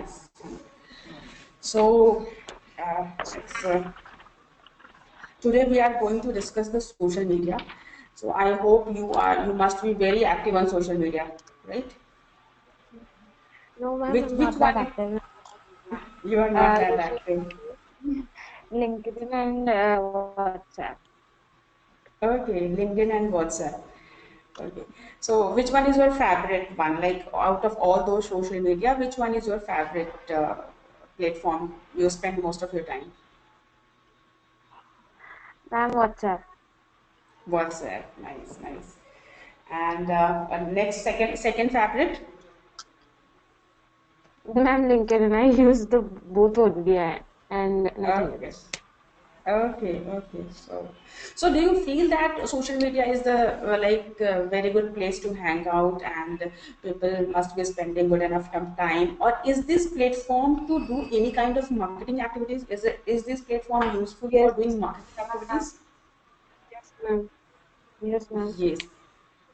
nice. So, today we are going to discuss the social media. So I hope you must be very active on social media, right? No, ma'am, Which I'm which not that one? active. You are not that Using active. LinkedIn and WhatsApp. Okay, LinkedIn and WhatsApp. Okay. So which one is your favorite one? Like out of all those social media, which one is your favorite platform you spend most of your time? Ma'am, WhatsApp. WhatsApp. Nice, nice. And next second favorite? Ma'am, LinkedIn. I use the both only and nothing Okay. else. Okay. So do you feel that social media is the very good place to hang out and people must be spending good enough time, or is this platform to do any kind of marketing activities? Is this platform useful for Yes, doing marketing activities? yes, ma'am. Yes, ma'am. Yes.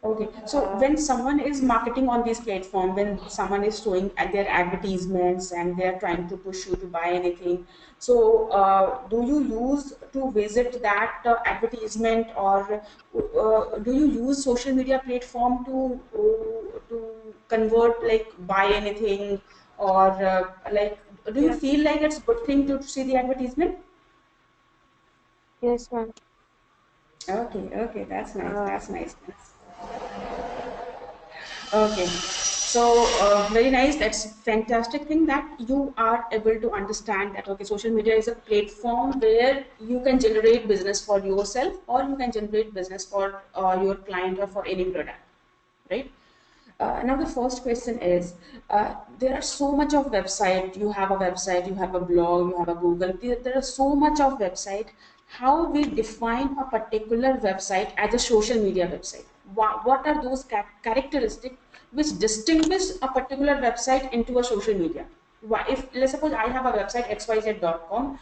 Okay. So Uh, when someone is marketing on this platform, when someone is showing their advertisements and they are trying to push you to buy anything, so do you use to visit that advertisement, or do you use social media platform to convert, like buy anything, or do you yes, feel like it's good thing to see the advertisement? yes, ma'am. Okay, that's nice. Uh, That's nice. Okay, so very nice. That's fantastic thing that you are able to understand that. Okay, social media is a platform where you can generate business for yourself, or you can generate business for your client or for any product, right? Now the first question is, there are so much of website. You have a website, you have a blog, you have a Google. There are so much of website. How we define a particular website as a social media website? What are those characteristics which distinguish a particular website into a social media? If let's suppose I have a website xyz.com,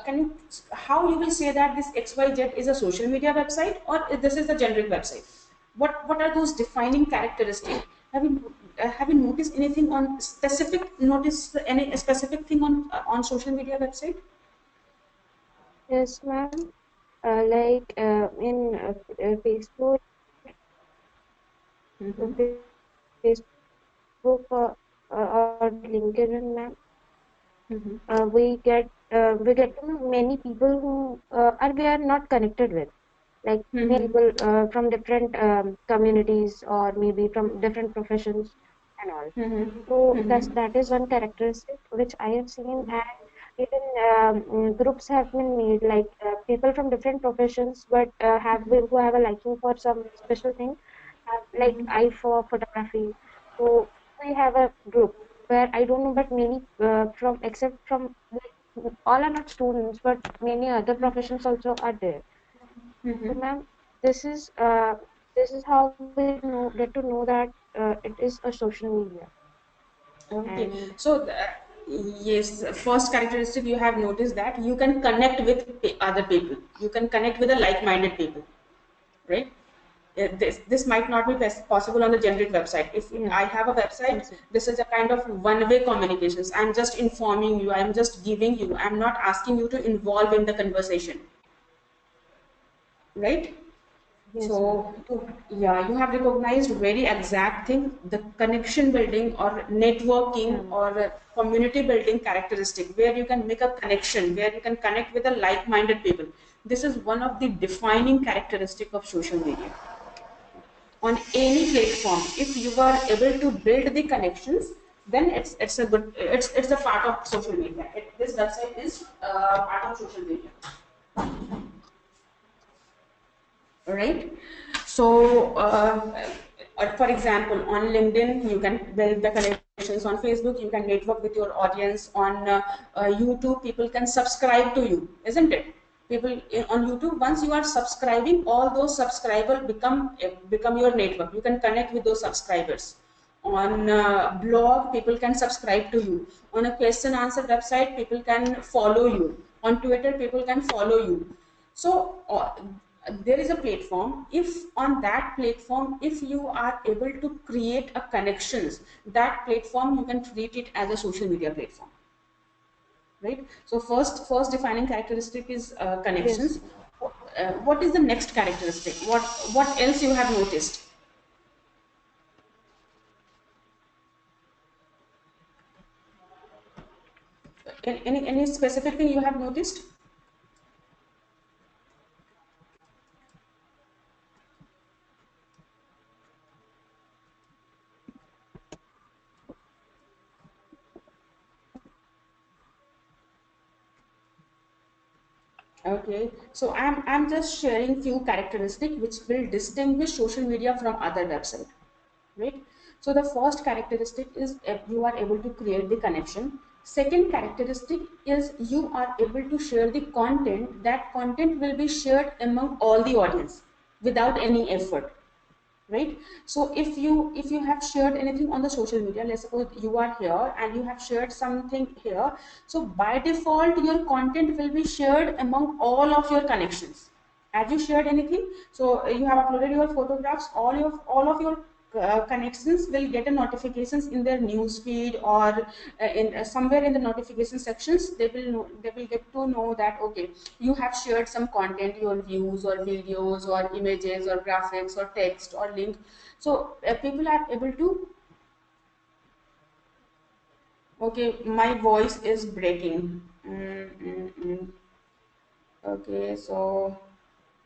can you, how you will say that this xyz is a social media website, or this is a generic website? What are those defining characteristics? Have you noticed anything on specific, notice any specific thing on social media website? yes, ma'am. In Facebook, Mm-hmm. Facebook or LinkedIn, ma'am. Mm-hmm. We get to know many people who are we are not connected with, like many Mm-hmm. people from different communities or maybe from different professions and all. So that is one characteristic which I have seen, and even groups have been made, like people from different professions, but who have a liking for some special thing, have like eye for photography. So we have a group where I don't know, but many from except from like all are not students, but many other professions also are there. So, ma'am, this is uh, this is how we get to know that it is a social media. Okay, And so yes, first characteristic you have noticed that you can connect with other people. You can connect with the like-minded people, right? This might not be possible on the generic website. If yeah, I have a website, yes, this is a kind of one-way communications. I'm just informing you. I'm just giving you. I'm not asking you to involve in the conversation, right? yes, ma'am. So, yeah, you have recognized very exact thing, the connection building or networking Yeah, ma'am. or community building characteristic, where you can make a connection, where you can connect with the like-minded people. This is one of the defining characteristic of social media. On any platform, if you are able to build the connections, then it's a good, it's a part of social media. This website is part of social media, right? So for example, on LinkedIn you can build the connections. On Facebook you can network with your audience. On YouTube people can subscribe to you, isn't it? People on YouTube, once you are subscribing, all those subscribers become your network. You can connect with those subscribers. On blog people can subscribe to you. On a question answer website people can follow you. On Twitter people can follow you. So there is a platform. If on that platform, if you are able to create a connections, that platform you can treat it as a social media platform, right? So first defining characteristic is Yes. connections. What is the next characteristic? What else you have noticed? Any specific thing you have noticed? Okay, so I'm just sharing few characteristics which will distinguish social media from other website, right? So the first characteristic is you are able to create the connection. Second characteristic is you are able to share the content. That content will be shared among all the audience without any effort, right? So if you have shared anything on the social media, let's suppose you are here and you have shared something here, so by default your content will be shared among all of your connections. As you shared anything, so you have uploaded your photographs, all of your connections will get a notifications in their news feed, or in somewhere in the notification sections they will get to know that okay, you have shared some content, your views or videos or images or graphics or text or link. So people are able to. Okay, my voice is breaking. Okay, so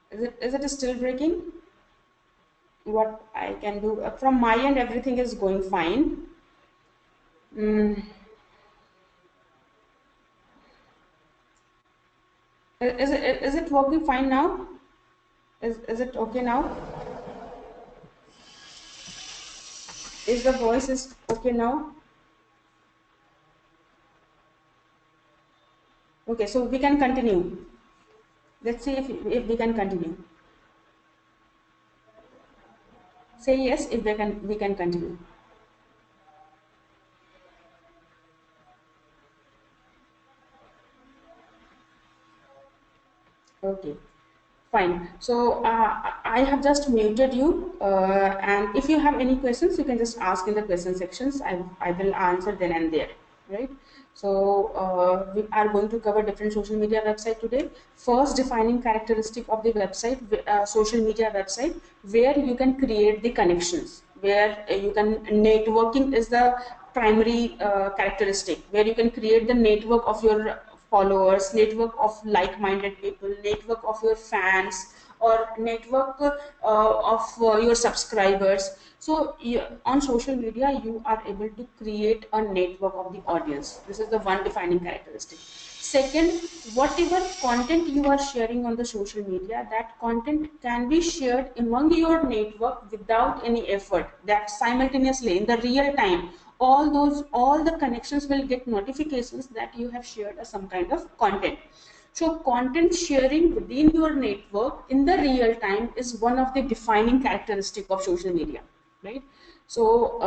is it still breaking? What I can do from my end, everything is going fine. Mm, is it working fine now? Is it okay now? Is the voice is okay now? Okay, so we can continue. Let's see if we can continue. Say yes if we can continue. Okay, fine. So I have just muted you, and if you have any questions, you can just ask in the question sections. I will answer then and there, right? So we are going to cover different social media website today. First, defining characteristic of the website, social media website, where you can create the connections, where you can networking is the primary characteristic, where you can create the network of your followers, network of like-minded people, network of your fans, or network of your subscribers. So on social media you are able to create a network of the audience. This is the one defining characteristic. Second, whatever content you are sharing on the social media, that content can be shared among your network without any effort. That simultaneously in the real time, all the connections will get notifications that you have shared some kind of content. So content sharing within your network in the real time is one of the defining characteristic of social media, right? So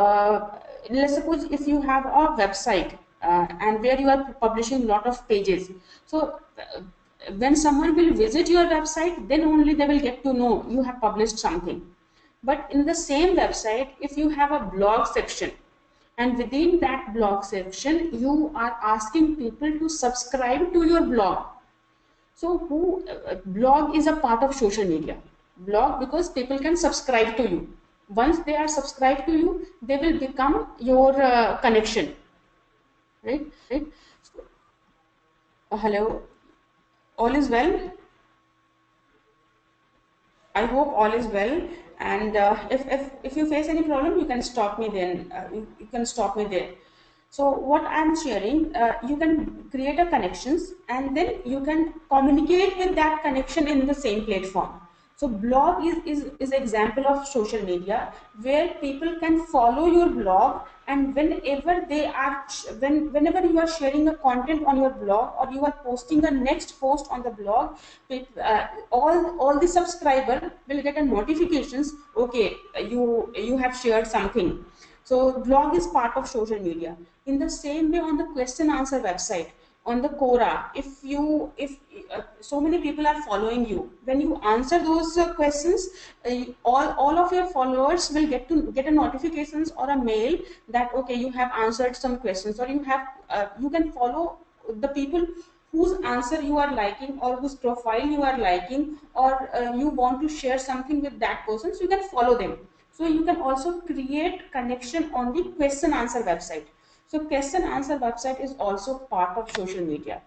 let's suppose if you have a website and where you are publishing a lot of pages. So when someone will visit your website, then only they will get to know you have published something. But in the same website, if you have a blog section, and within that blog section, you are asking people to subscribe to your blog. So blog is a part of social media. Blog because people can subscribe to you. Once they are subscribed to you, they will become your connection, right? So, hello, all is well. I hope all is well. And if you face any problem, you can stop me then. You can stop me there. So what I'm sharing, you can create a connections and then you can communicate with that connection in the same platform. So blog is example of social media where people can follow your blog, and whenever you are sharing a content on your blog or you are posting a next post on the blog, all the subscriber will get a notifications. Okay, you have shared something. So blog is part of social media. In the same way, on the question answer website, on the Quora, if so many people are following you, when you answer those questions, all of your followers will get a notifications or a mail that okay, you have answered some questions, or you can follow the people whose answer you are liking, or whose profile you are liking, or you want to share something with that person, so you can follow them. So you can also create connection on the question answer website. So question answer website is also part of social media.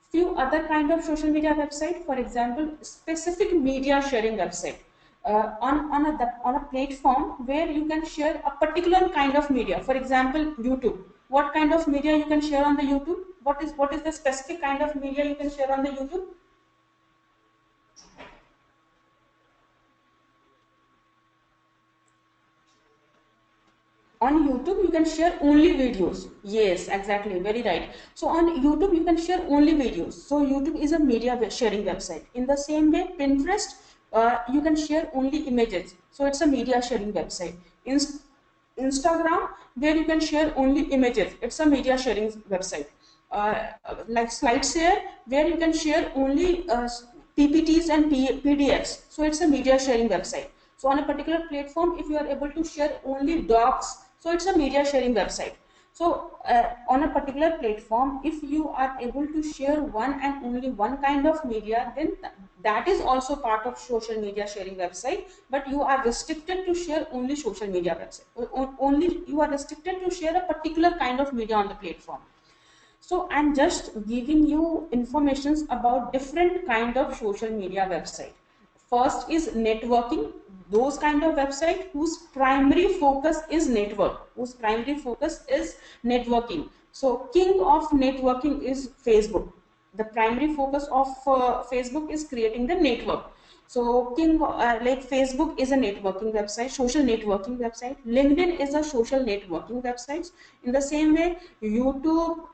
Few other kind of social media website, for example, specific media sharing website. On a platform where you can share a particular kind of media. For example, YouTube. What kind of media you can share on the YouTube? What is the specific kind of media you can share on the YouTube? On YouTube you can share only videos. Yes, exactly, very right. So on YouTube you can share only videos. So YouTube is a media sharing website. In the same way, Pinterest, you can share only images, so it's a media sharing website. Instagram, where you can share only images, it's a media sharing website. Like SlideShare, where you can share only PPTs and PDFs, so it's a media sharing website. So on a particular platform, if you are able to share only docs, so it's a media sharing website. So on a particular platform, if you are able to share one and only one kind of media, then that is also part of social media sharing website, but you are restricted to share only social media website. Only you are restricted to share a particular kind of media on the platform. So I'm just giving you informations about different kind of social media website. First is networking, those kind of website whose primary focus is networking. So king of networking is Facebook. The primary focus of Facebook is creating the network. So like Facebook is a networking website, social networking website. LinkedIn is a social networking website. In the same way, YouTube,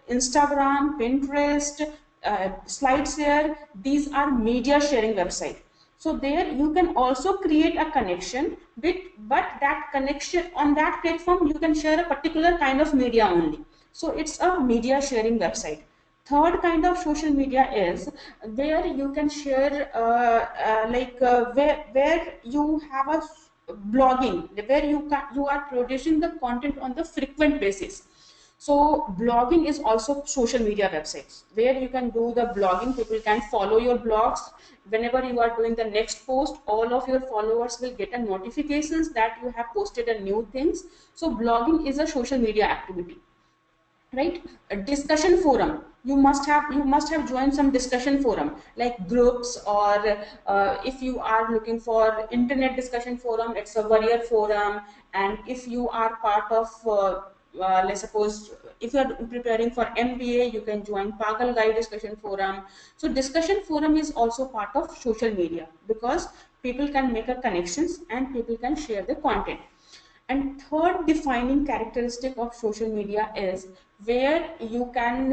Instagram, Pinterest, SlideShare, these are media sharing website. So there you can also create a connection with, but that connection on that platform you can share a particular kind of media only. So it's a media sharing website. Third kind of social media is where you can share where you have a blogging, where you are producing the content on the frequent basis. So blogging is also social media websites where you can do the blogging. People can follow your blogs. Whenever you are doing the next post, all of your followers will get a notifications that you have posted a new things. So blogging is a social media activity, right? A discussion forum, you must have joined some discussion forum like groups, or if you are looking for internet discussion forum, it's a warrior forum. And if you are part of let's suppose if you are preparing for MBA, you can join Pagal Guy discussion forum. So discussion forum is also part of social media because people can make a connections and people can share the content. And third defining characteristic of social media is where you can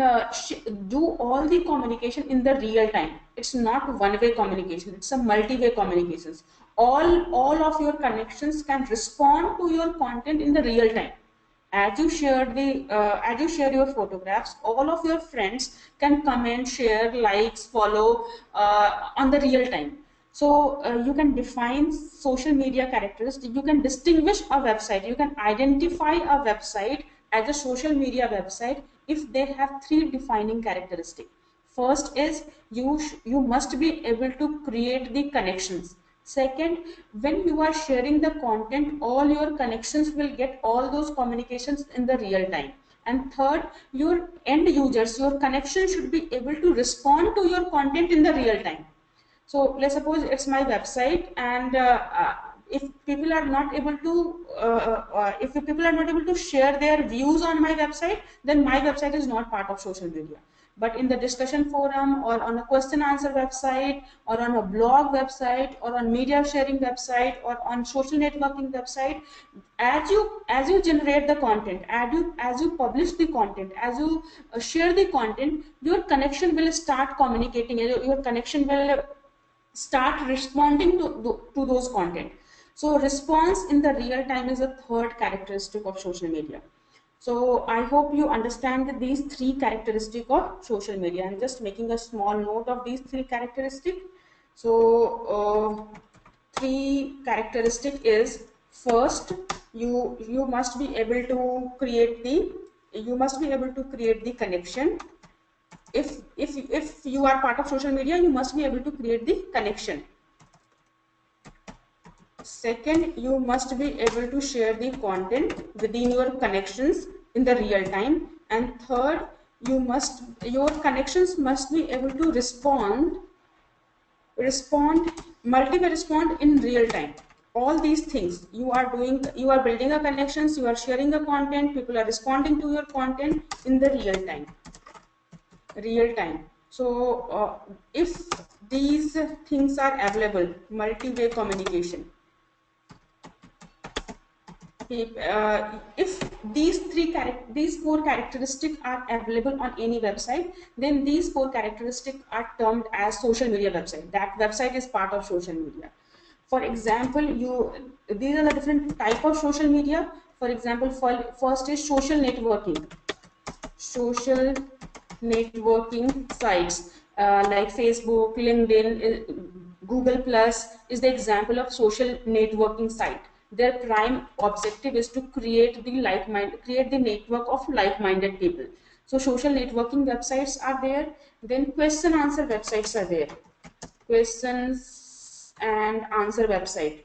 do all the communication in the real time. It's not one-way communication, it's a multi-way communications. All of your connections can respond to your content in the real time. As you share your photographs, all of your friends can comment, share, likes, follow on the real time. So you can define social media characteristics. You can distinguish a website. You can identify a website as a social media website if they have three defining characteristics. First is you must be able to create the connections. Second, when you are sharing the content, all your connections will get all those communications in the real time. And third, your end users, your connection should be able to respond to your content in the real time. So let's suppose it's my website, and if people are not able to if the people are not able to share their views on my website, then my website is not part of social media. But in the discussion forum, or on a question answer website, or on a blog website, or on media sharing website, or on social networking website, as you generate the content, as you publish the content, as you share the content, your connection will start communicating, your connection will start responding to those content. So response in the real time is a third characteristic of social media. So I hope you understand these three characteristics of social media. I'm just making a small note of these three characteristics. So three characteristic is, first, you must be able to create the connection. If you are part of social media, you must be able to create the connection. Second, you must be able to share the content within your connections in the real time. And third, your connections must be able to multiple respond in real time. All these things you are doing, you are building a connections, you are sharing the content, people are responding to your content in the real time. So if these things are available, multi-way communication, if these four characteristics are available on any website, then these four characteristics are termed as social media website. That website is part of social media. For example, these are the different type of social media. For example, first is social networking sites like Facebook, LinkedIn, Google Plus is the example of social networking site. Their prime objective is to create the network of like-minded people. So social networking websites are there. Then question answer websites are there. Questions and answer website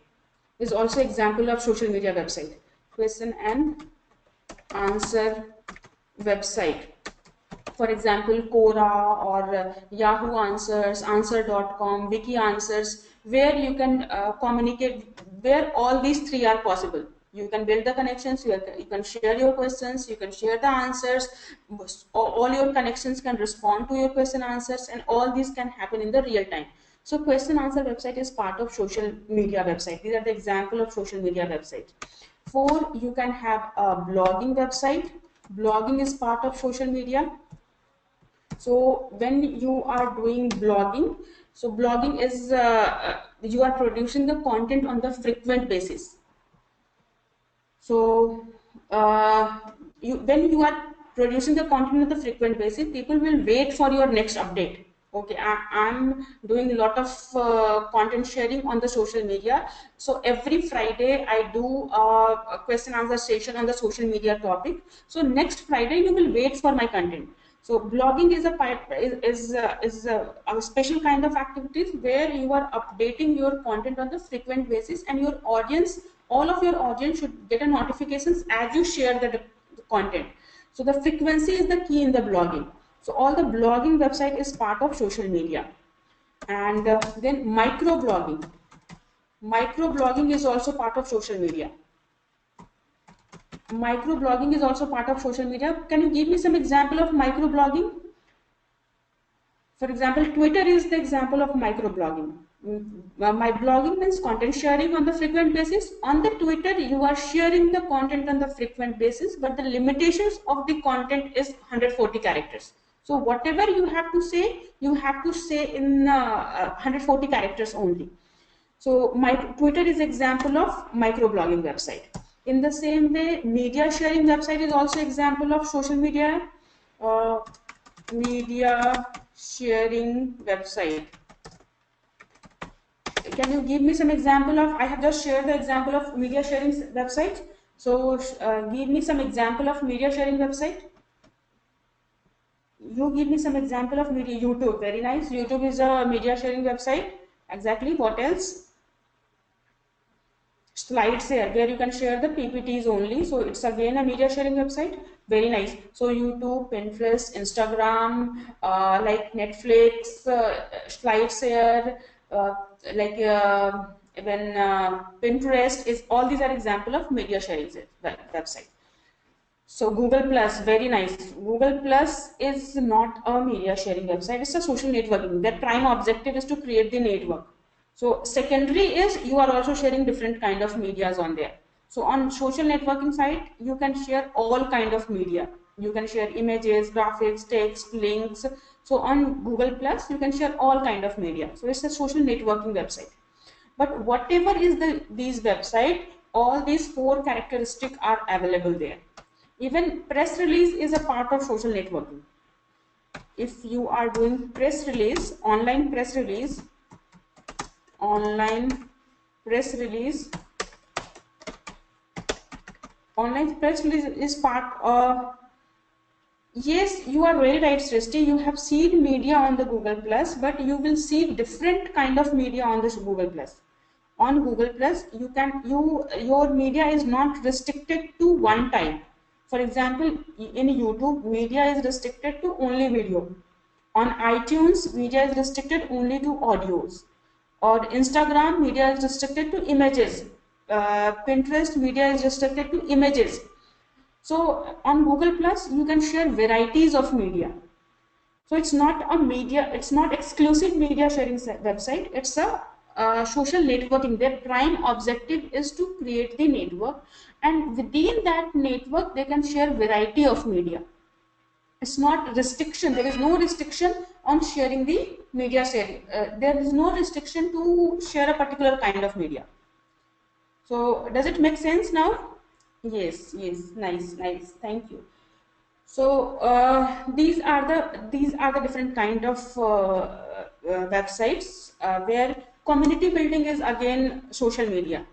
is also example of social media website. Question and answer website, for example, Quora or Yahoo Answers, Answer.com, Wiki Answers, where you can communicate, where all these three are possible. You can build the connections, you can share your questions, you can share the answers, all your connections can respond to your question answers, and all these can happen in the real time. So question answer website is part of social media website. These are the example of social media website. 4, you can have a blogging website. Blogging is part of social media. So when you are doing blogging, so blogging is you are producing the content on the frequent basis. So when you are producing the content on the frequent basis, people will wait for your next update. Okay, I'm doing a lot of content sharing on the social media. So every Friday I do a question answer session on the social media topic. So next Friday you will wait for my content. So blogging is a special kind of activities where you are updating your content on the frequent basis, and your audience, all of your audience should get a notifications as you share the content. So the frequency is the key in the blogging. So all the blogging website is part of social media. And then microblogging. Microblogging is also part of social media. Microblogging is also part of social media. Can you give me some example of microblogging? For example, Twitter is the example of microblogging. My blogging means content sharing on the frequent basis. On the Twitter, you are sharing the content on the frequent basis, but the limitations of the content is 140 characters. So whatever you have to say in 140 characters only. So Twitter is example of microblogging website. In the same way, media sharing website is also example of social media. Media sharing website. Can you give me some example of, I have just shared the example of media sharing website. So give me some example of media sharing website. You give me some example of media. YouTube, very nice. YouTube is a media sharing website. Exactly. What else? SlideShare, where you can share the PPTs only. So it's again a media sharing website. Very nice. So YouTube, Pinterest, Instagram, like Netflix, SlideShare, like even Pinterest is, all these are example of media sharing website. So Google Plus, very nice. Google Plus is not a media sharing website, it's a social networking. Their prime objective is to create the network. So secondary is you are also sharing different kind of medias on there. So on social networking site, you can share all kind of media. You can share images, graphics, text, links. So on Google Plus, you can share all kind of media. So it's a social networking website. But whatever is these website, all these four characteristics are available there. Even press release is a part of social networking. If you are doing press release, online press release, online press release is part of. Yes, you are very right, Srishti. You have seen media on the Google Plus, but you will see different kind of media on this Google Plus. On Google Plus, your media is not restricted to one type. For example, in YouTube, media is restricted to only video. On iTunes, media is restricted only to audios. Or Instagram, media is restricted to images. Pinterest, media is restricted to images. So on Google Plus, you can share varieties of media. So it's not a media, it's not exclusive media sharing website. It's a social networking. Their prime objective is to create the network, and within that network, they can share variety of media. It's not restriction. There is no restriction on sharing the media sharing. There is no restriction to share a particular kind of media. So does it make sense now? Yes, yes, nice, nice. Thank you. So these are the different kind of websites where community building is again social media.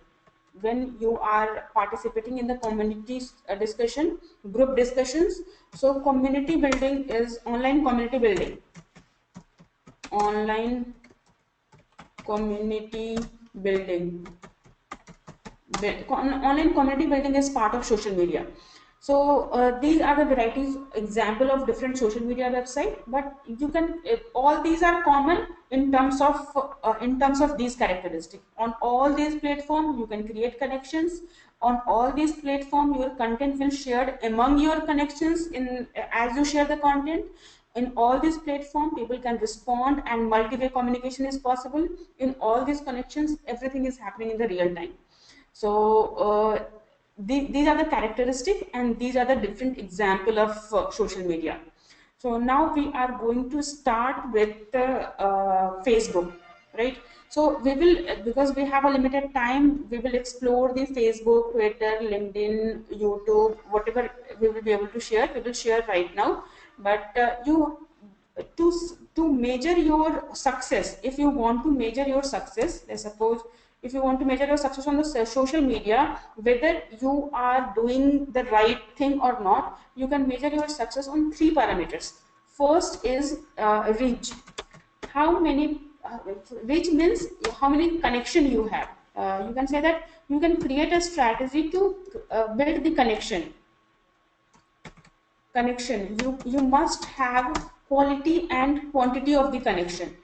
When you are participating in the community discussion, group discussions, so community building is online community building. Online community building. Online community building is part of social media. So these are the varieties example of different social media website, but you can all these are common in terms of these characteristics. On all these platforms you can create connections. On all these platforms your content will shared among your connections in as you share the content. In all these platforms people can respond and multi-way communication is possible. In all these connections everything is happening in the real time. So these are the characteristic and these are the different example of social media. So now we are going to start with Facebook, right? So we will, because we have a limited time, we will explore the Facebook, Twitter, LinkedIn, YouTube, whatever we will be able to share, we will share right now. But you to to measure your success, if you want to measure your success, let's suppose if you want to measure your success on the social media, whether you are doing the right thing or not, you can measure your success on three parameters. First is reach. How many reach means how many connection you have. You can say that you can create a strategy to build the connection. You must have quality and quantity of the connection.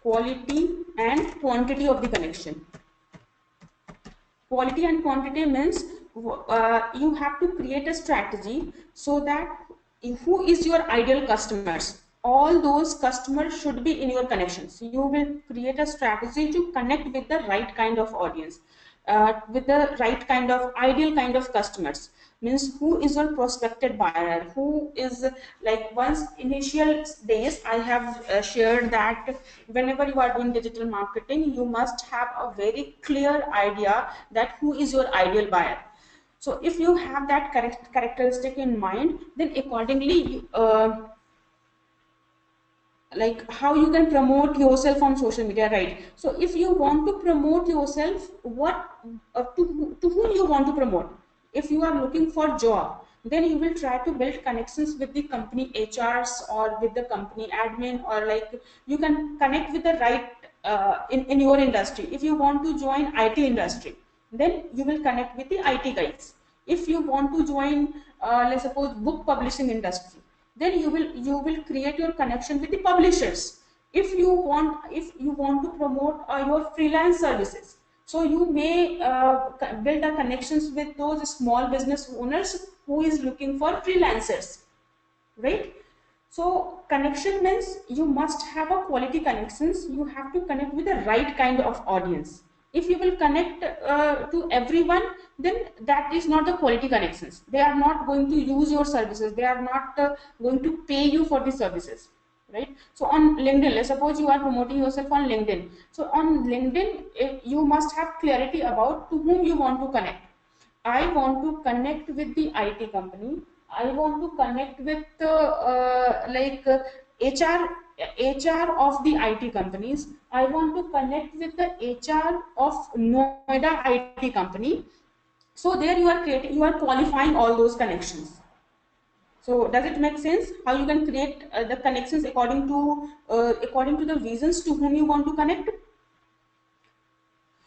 Quality and quantity of the connection. Quality and quantity means you have to create a strategy so that who is your ideal customers, all those customers should be in your connections. You will create a strategy to connect with the right kind of audience, with the right kind of ideal kind of customers. Means who is your prospected buyer, who is, like once initial days I have shared that whenever you are doing digital marketing you must have a very clear idea that who is your ideal buyer. So if you have that characteristic in mind, then accordingly like how you can promote yourself on social media, right? So if you want to promote yourself, what to whom you want to promote. If you are looking for job, then you will try to build connections with the company HRs or with the company admin, or like you can connect with the right in your industry. If you want to join IT industry, then you will connect with the IT guys. If you want to join let's suppose book publishing industry, then you will create your connection with the publishers. If you want to promote your freelance services, so you may build a connections with those small business owners who is looking for freelancers, right? So connection means you must have a quality connections. You have to connect with the right kind of audience. If you will connect to everyone, then that is not the quality connections. They are not going to use your services. They are not going to pay you for the services, right? So on LinkedIn, let's suppose you are promoting yourself on LinkedIn. So on LinkedIn, you must have clarity about to whom you want to connect. I want to connect with the IT company. I want to connect with HR of the IT companies. I want to connect with the HR of Noida IT company. So there you are creating, you are qualifying all those connections. So does it make sense how you can create the connections according to the reasons to whom you want to connect?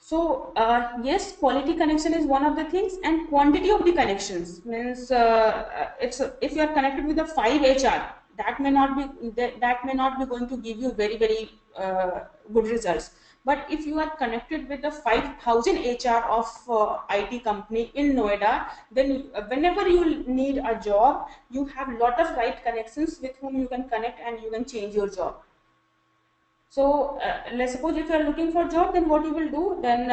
So yes, quality connection is one of the things, and quantity of the connections means it's if you are connected with the 5 HR, that may not be that may not be going to give you very good results. But if you are connected with the 5,000 HR of IT company in Noida, then whenever you need a job, you have lot of right connections with whom you can connect and you can change your job. So let's suppose if you are looking for job, then what you will do? Then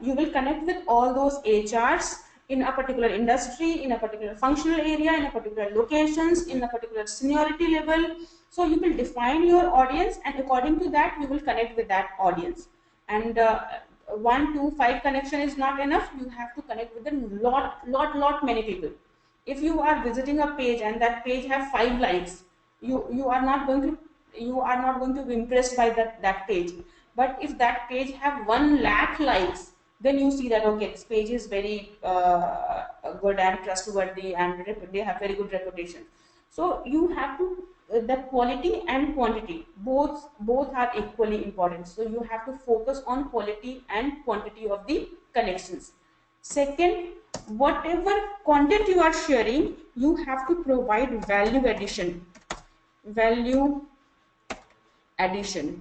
you will connect with all those HRs in a particular industry, in a particular functional area, in a particular locations, in a particular seniority level. So you will define your audience, and according to that, you will connect with that audience. And 1 to 5 connection is not enough. You have to connect with a lot many people. If you are visiting a page and that page have 5 likes, you are not going to be impressed by that page. But if that page have 1 lakh likes, then you see that okay, this page is very good and trustworthy, and they have very good reputation. So you have to the quality and quantity, both are equally important. So you have to focus on quality and quantity of the connections. Second, whatever content you are sharing, you have to provide value addition value addition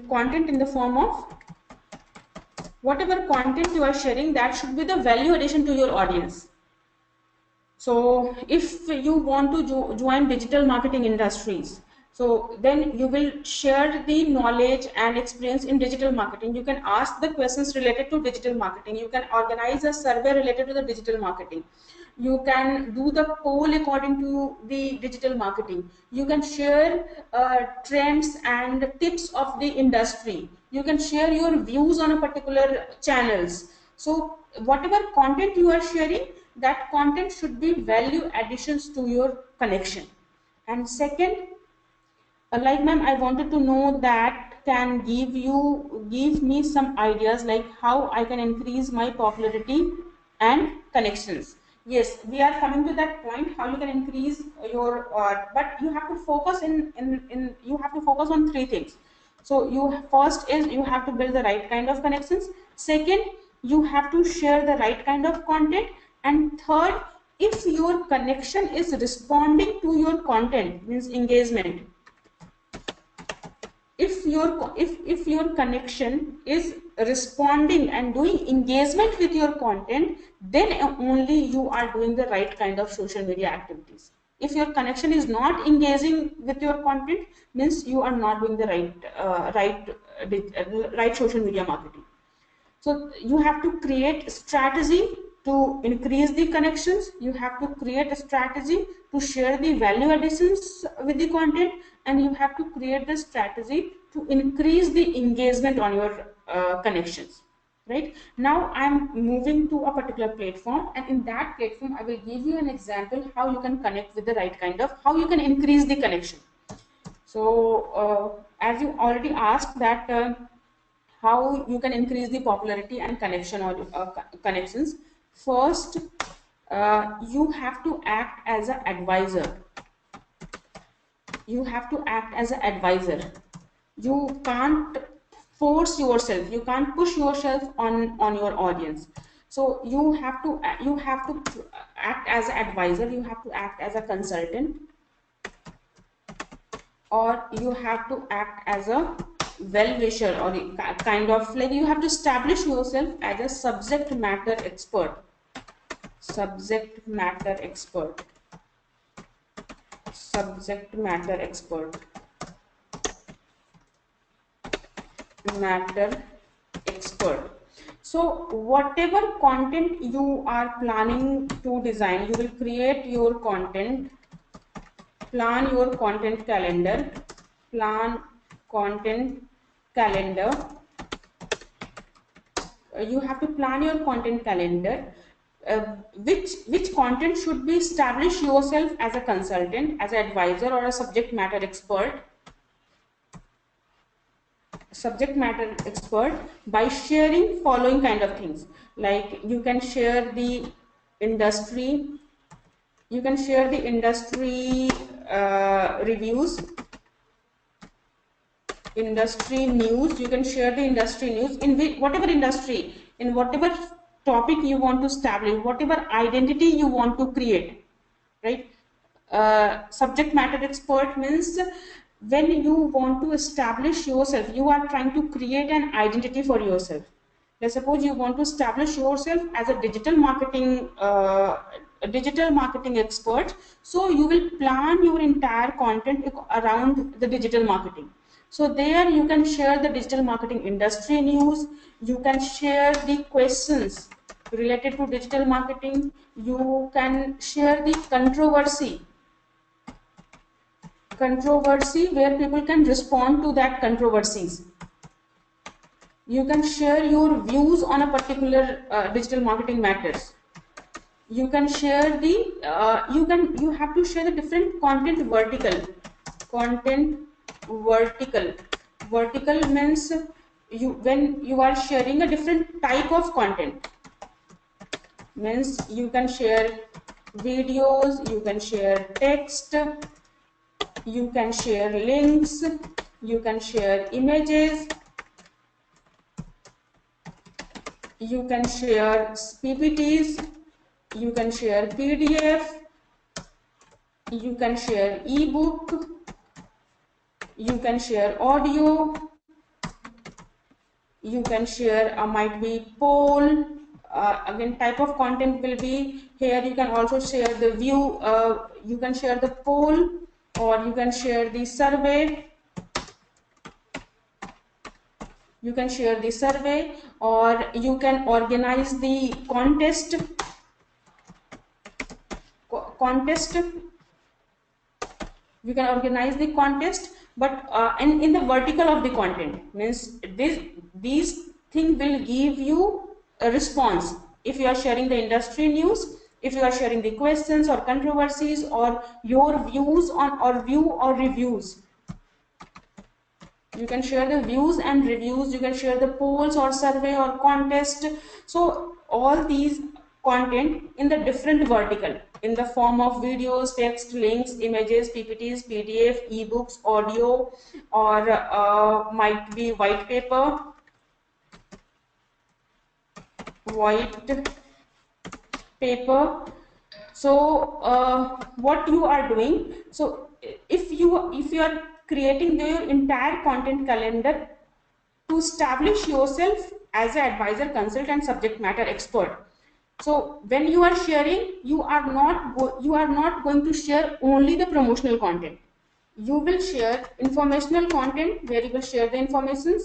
content in the form of whatever content you are sharing, that should be the value addition to your audience. So if you want to join digital marketing industries, so then you will share the knowledge and experience in digital marketing. You can ask the questions related to digital marketing. You can organize a survey related to the digital marketing. You can do the poll according to the digital marketing. You can share trends and tips of the industry. You can share your views on a particular channels. So whatever content you are sharing, that content should be value additions to your connection. And second, like ma'am, I wanted to know that can give me some ideas like how I can increase my popularity and connections. Yes, we are coming to that point, how you can increase your but you have to focus in you have to focus on 3 things. So you first is you have to build the right kind of connections. Second, you have to share the right kind of content. And third, if your connection is responding to your content, means engagement, if your connection is responding and doing engagement with your content, then only you are doing the right kind of social media activities. If your connection is not engaging with your content, means you are not doing the right social media marketing. So you have to create strategy to increase the connections. You have to create a strategy to share the value additions with the content, and you have to create the strategy to increase the engagement on your connections. Right now, I'm moving to a particular platform, and in that platform, I will give you an example how you can connect with the right kind of, how you can increase the connection. So, as you already asked that. How you can increase the popularity and connection or connections. First, you have to act as an advisor. You have to act as an advisor. You can't force yourself, you can't push yourself on your audience. So you have to act as an advisor, you have to act as a consultant, or you have to act as a well-wisher, or kind of like you have to establish yourself as a subject matter expert. Subject matter expert. Subject matter expert. Matter expert. So whatever content you are planning to design, you will create your content, plan your content calendar, plan content calendar, you have to plan your content calendar. Which content should be establish yourself as a consultant, as an advisor, or a subject matter expert by sharing following kind of things. Like you can share the industry, reviews, industry news. You can share the industry news in whatever industry, in whatever topic you want to establish, whatever identity you want to create, right? Subject matter expert means when you want to establish yourself, you are trying to create an identity for yourself. Let's suppose you want to establish yourself as a digital marketing expert. So you will plan your entire content around the digital marketing. So there you can share the digital marketing industry news. You can share the questions related to digital marketing. You can share the controversy where people can respond to that controversies. You can share your views on a particular digital marketing matters. You can share the you have to share the different content vertical means when you are sharing a different type of content, means you can share videos, you can share text, you can share links, you can share images, you can share PPTs, you can share PDF, you can share eBook, you can share audio, you can share might be poll. Again, type of content will be here. You can also share the view, you can share the poll, or you can share the survey. You can share the survey, or you can organize the contest. You can organize the contest, but in the vertical of the content means these things will give you a response. If you are sharing the industry news, if you are sharing the questions or controversies, or your views on or reviews, you can share the views and reviews. You can share the polls or survey or contest. So all these content in the different vertical, in the form of videos, text, links, images, PPTs, PDF, ebooks, audio, or might be white paper, so what you are doing, so if you are creating your entire content calendar to establish yourself as an advisor, consultant, subject matter expert, so when you are sharing, you are not going to share only the promotional content. You will share informational content where you will share the informational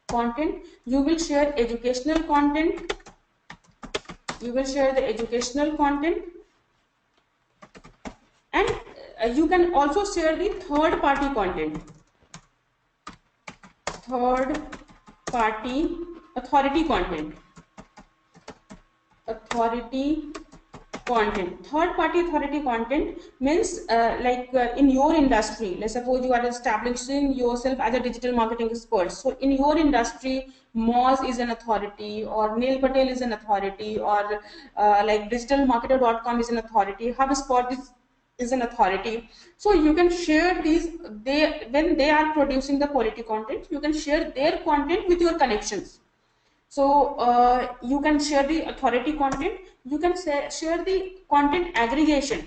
content. You will share educational content. You will share the educational content, and you can also share the third party content, third party authority content. Third party authority content means in your industry, let's suppose you are establishing yourself as a digital marketing expert. So in your industry, Moz is an authority, or Neil Patel is an authority, or like digitalmarketer.com is an authority, HubSpot is an authority. So you can share these, when they are producing the quality content, you can share their content with your connections. So you can share the authority content. You can share the content aggregation.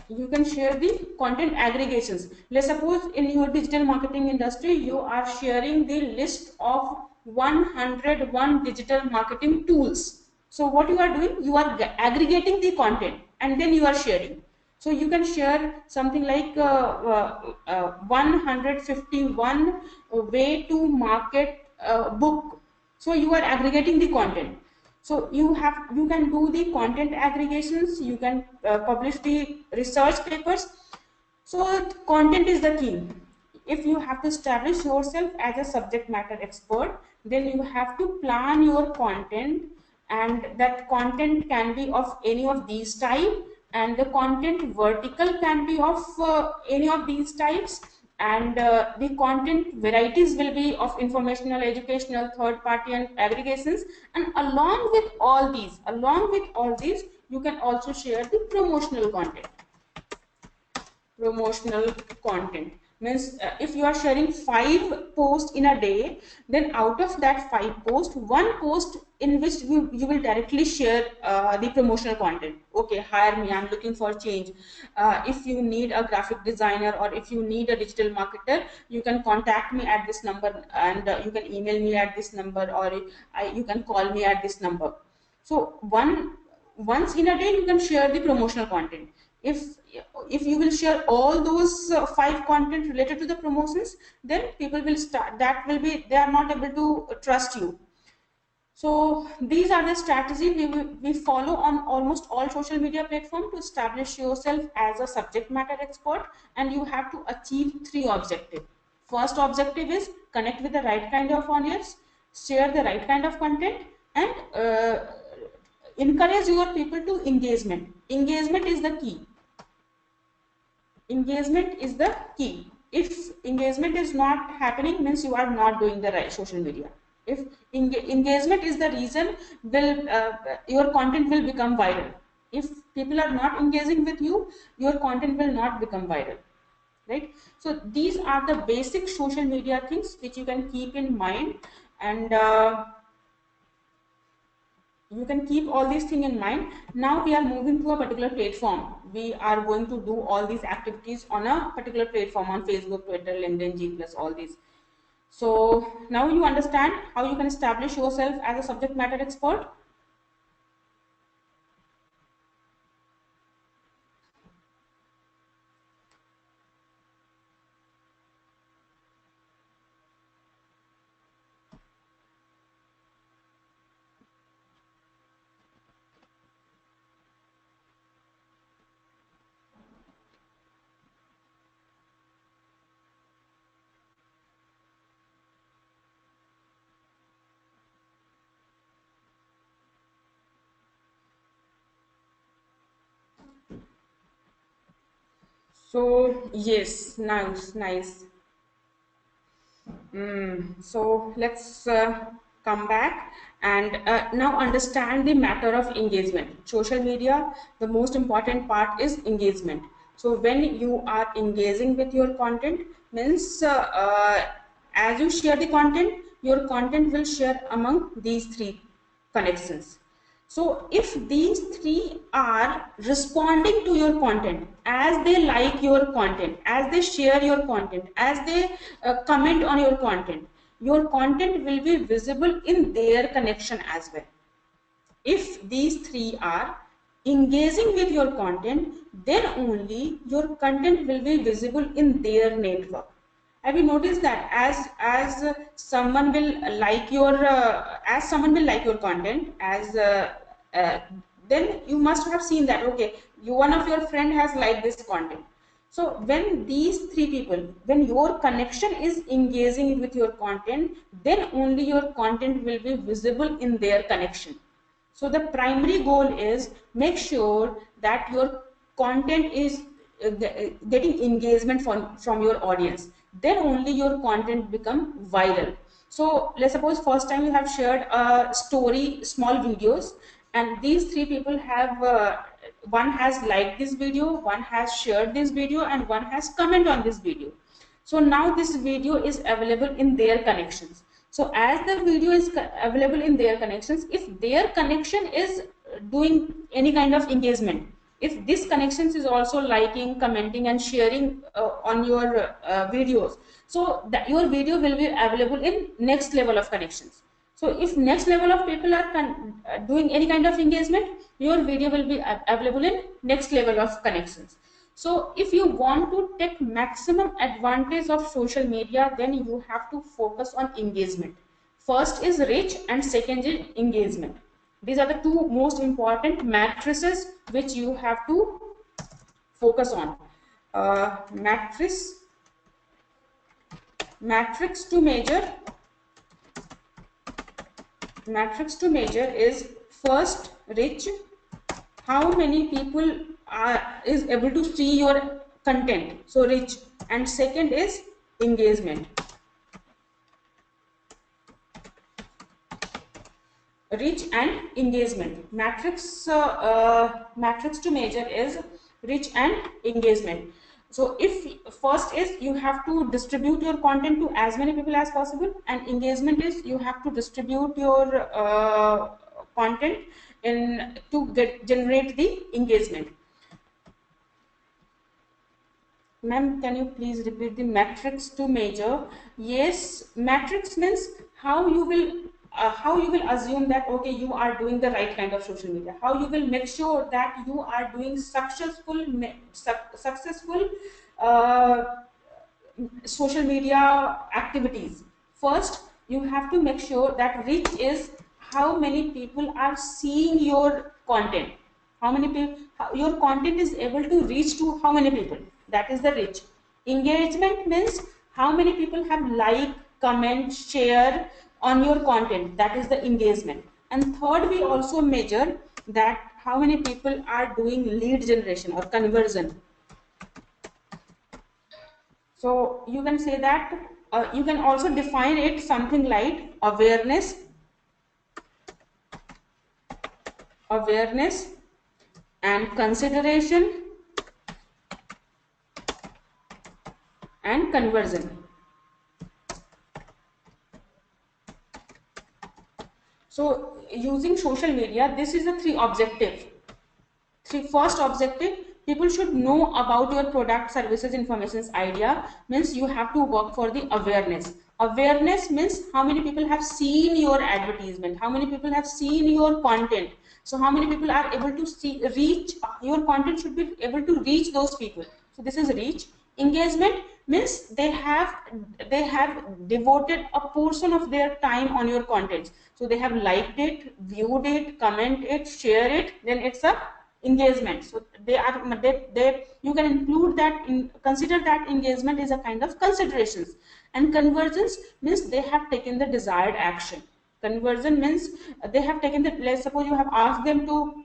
You can share the content aggregations. Let's suppose in your digital marketing industry, you are sharing the list of 101 digital marketing tools. So what you are doing, you are aggregating the content and then you are sharing. So you can share something like 151 way to market book. So you are aggregating the content. So you can do the content aggregations. You can publish the research papers. So content is the key. If you have to establish yourself as a subject matter expert, then you have to plan your content, and that content can be of any of these type, and the content vertical can be of any of these types, and the content varieties will be of informational, educational, third party and aggregations. And along with all these, you can also share the promotional content. Promotional content means if you are sharing 5 posts in a day, then out of that 5 posts, one post in which you will directly share the promotional content. Okay, hire me, I'm looking for change. If you need a graphic designer, or if you need a digital marketer, you can contact me at this number, and you can email me at this number, or you can call me at this number. So once in a day you can share the promotional content. If you will share all those 5 content related to the promotions, then people will start, that will be, they are not able to trust you. So these are the strategies we follow on almost all social media platforms to establish yourself as a subject matter expert. And you have to achieve 3 objectives. First objective is connect with the right kind of audience, share the right kind of content, and encourage your people to engagement. Engagement is the key. Engagement is the key. If engagement is not happening, means you are not doing the right social media. If engagement is the reason, will your content will become viral. If people are not engaging with you, your content will not become viral, right? So these are the basic social media things which you can keep in mind, and you can keep all these things in mind. Now we are moving to a particular platform. We are going to do all these activities on a particular platform, on Facebook, Twitter, LinkedIn, G+, all these. So now you understand how you can establish yourself as a subject matter expert. So yes, nice. So let's come back and now understand the matter of engagement. Social media, the most important part is engagement. So when you are engaging with your content, means as you share the content, your content will share among these 3 connections. So if these 3 are responding to your content, as they like your content, as they share your content, as they comment on your content will be visible in their connection as well. If these 3 are engaging with your content, then only your content will be visible in their network. Have you noticed that as someone will like your content, as uh, then you must have seen that, okay, one of your friend has liked this content. So when these 3 people, when your connection is engaging with your content, then only your content will be visible in their connection. So the primary goal is make sure that your content is getting engagement from your audience. Then only your content become viral. So let's suppose first time you have shared a story, small videos, and these 3 people have one has liked this video, one has shared this video, and one has comment on this video. So now this video is available in their connections. So as the video is available in their connections, if their connection is doing any kind of engagement, if this connections is also liking, commenting and sharing on your videos, so that your video will be available in next level of connections. So if next level of people are doing any kind of engagement, your video will be available in next level of connections. So if you want to take maximum advantage of social media, then you have to focus on engagement. First is reach and second is engagement. These are the 2 most important matrices which you have to focus on. matrix to measure. Matrix to measure is first reach, how many people is able to see your content, so reach, and second is engagement. Reach and engagement. Matrix to measure is reach and engagement. So if first is you have to distribute your content to as many people as possible, and engagement is you have to distribute your content in to generate the engagement. Ma'am, can you please repeat the matrix to measure? Yes, matrix means how you will assume that okay, you are doing the right kind of social media. How you will make sure that you are doing successful uh, social media activities. First, you have to make sure that reach is how many people are seeing your content. How many people your content is able to reach to how many people. That is the reach. Engagement means how many people have like, comment, share on your content. That is the engagement. And third, we also measure that how many people are doing lead generation or conversion. So you can say that you can also define it something like awareness and consideration and conversion. So using social media, this is the three objectives. First objective, people should know about your product, services, informations, idea. Means you have to work for the awareness. Awareness means how many people have seen your advertisement, how many people have seen your content. So how many people are able to reach your content should be able to reach those people. So this is reach. Engagement means they have devoted a portion of their time on your content. So they have liked it, viewed it, comment it, share it, then it's a engagement. So they you can include that in, consider that engagement is a kind of considerations. And conversions means they have taken the desired action. Conversion means they have taken the, let's suppose you have asked them to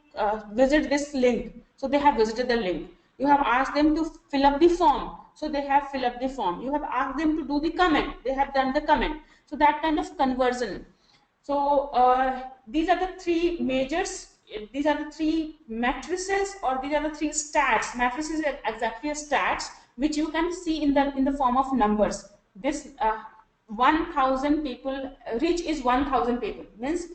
visit this link, so they have visited the link. You have asked them to fill up the form, so they have filled up the form. You have asked them to do the comment, they have done the comment. So that kind of conversion. So these are the three measures, these are the three matrices, or these are the three stats. Matrices are exactly a stats which you can see in the form of numbers. This 1000 people, reach is 1000 people, means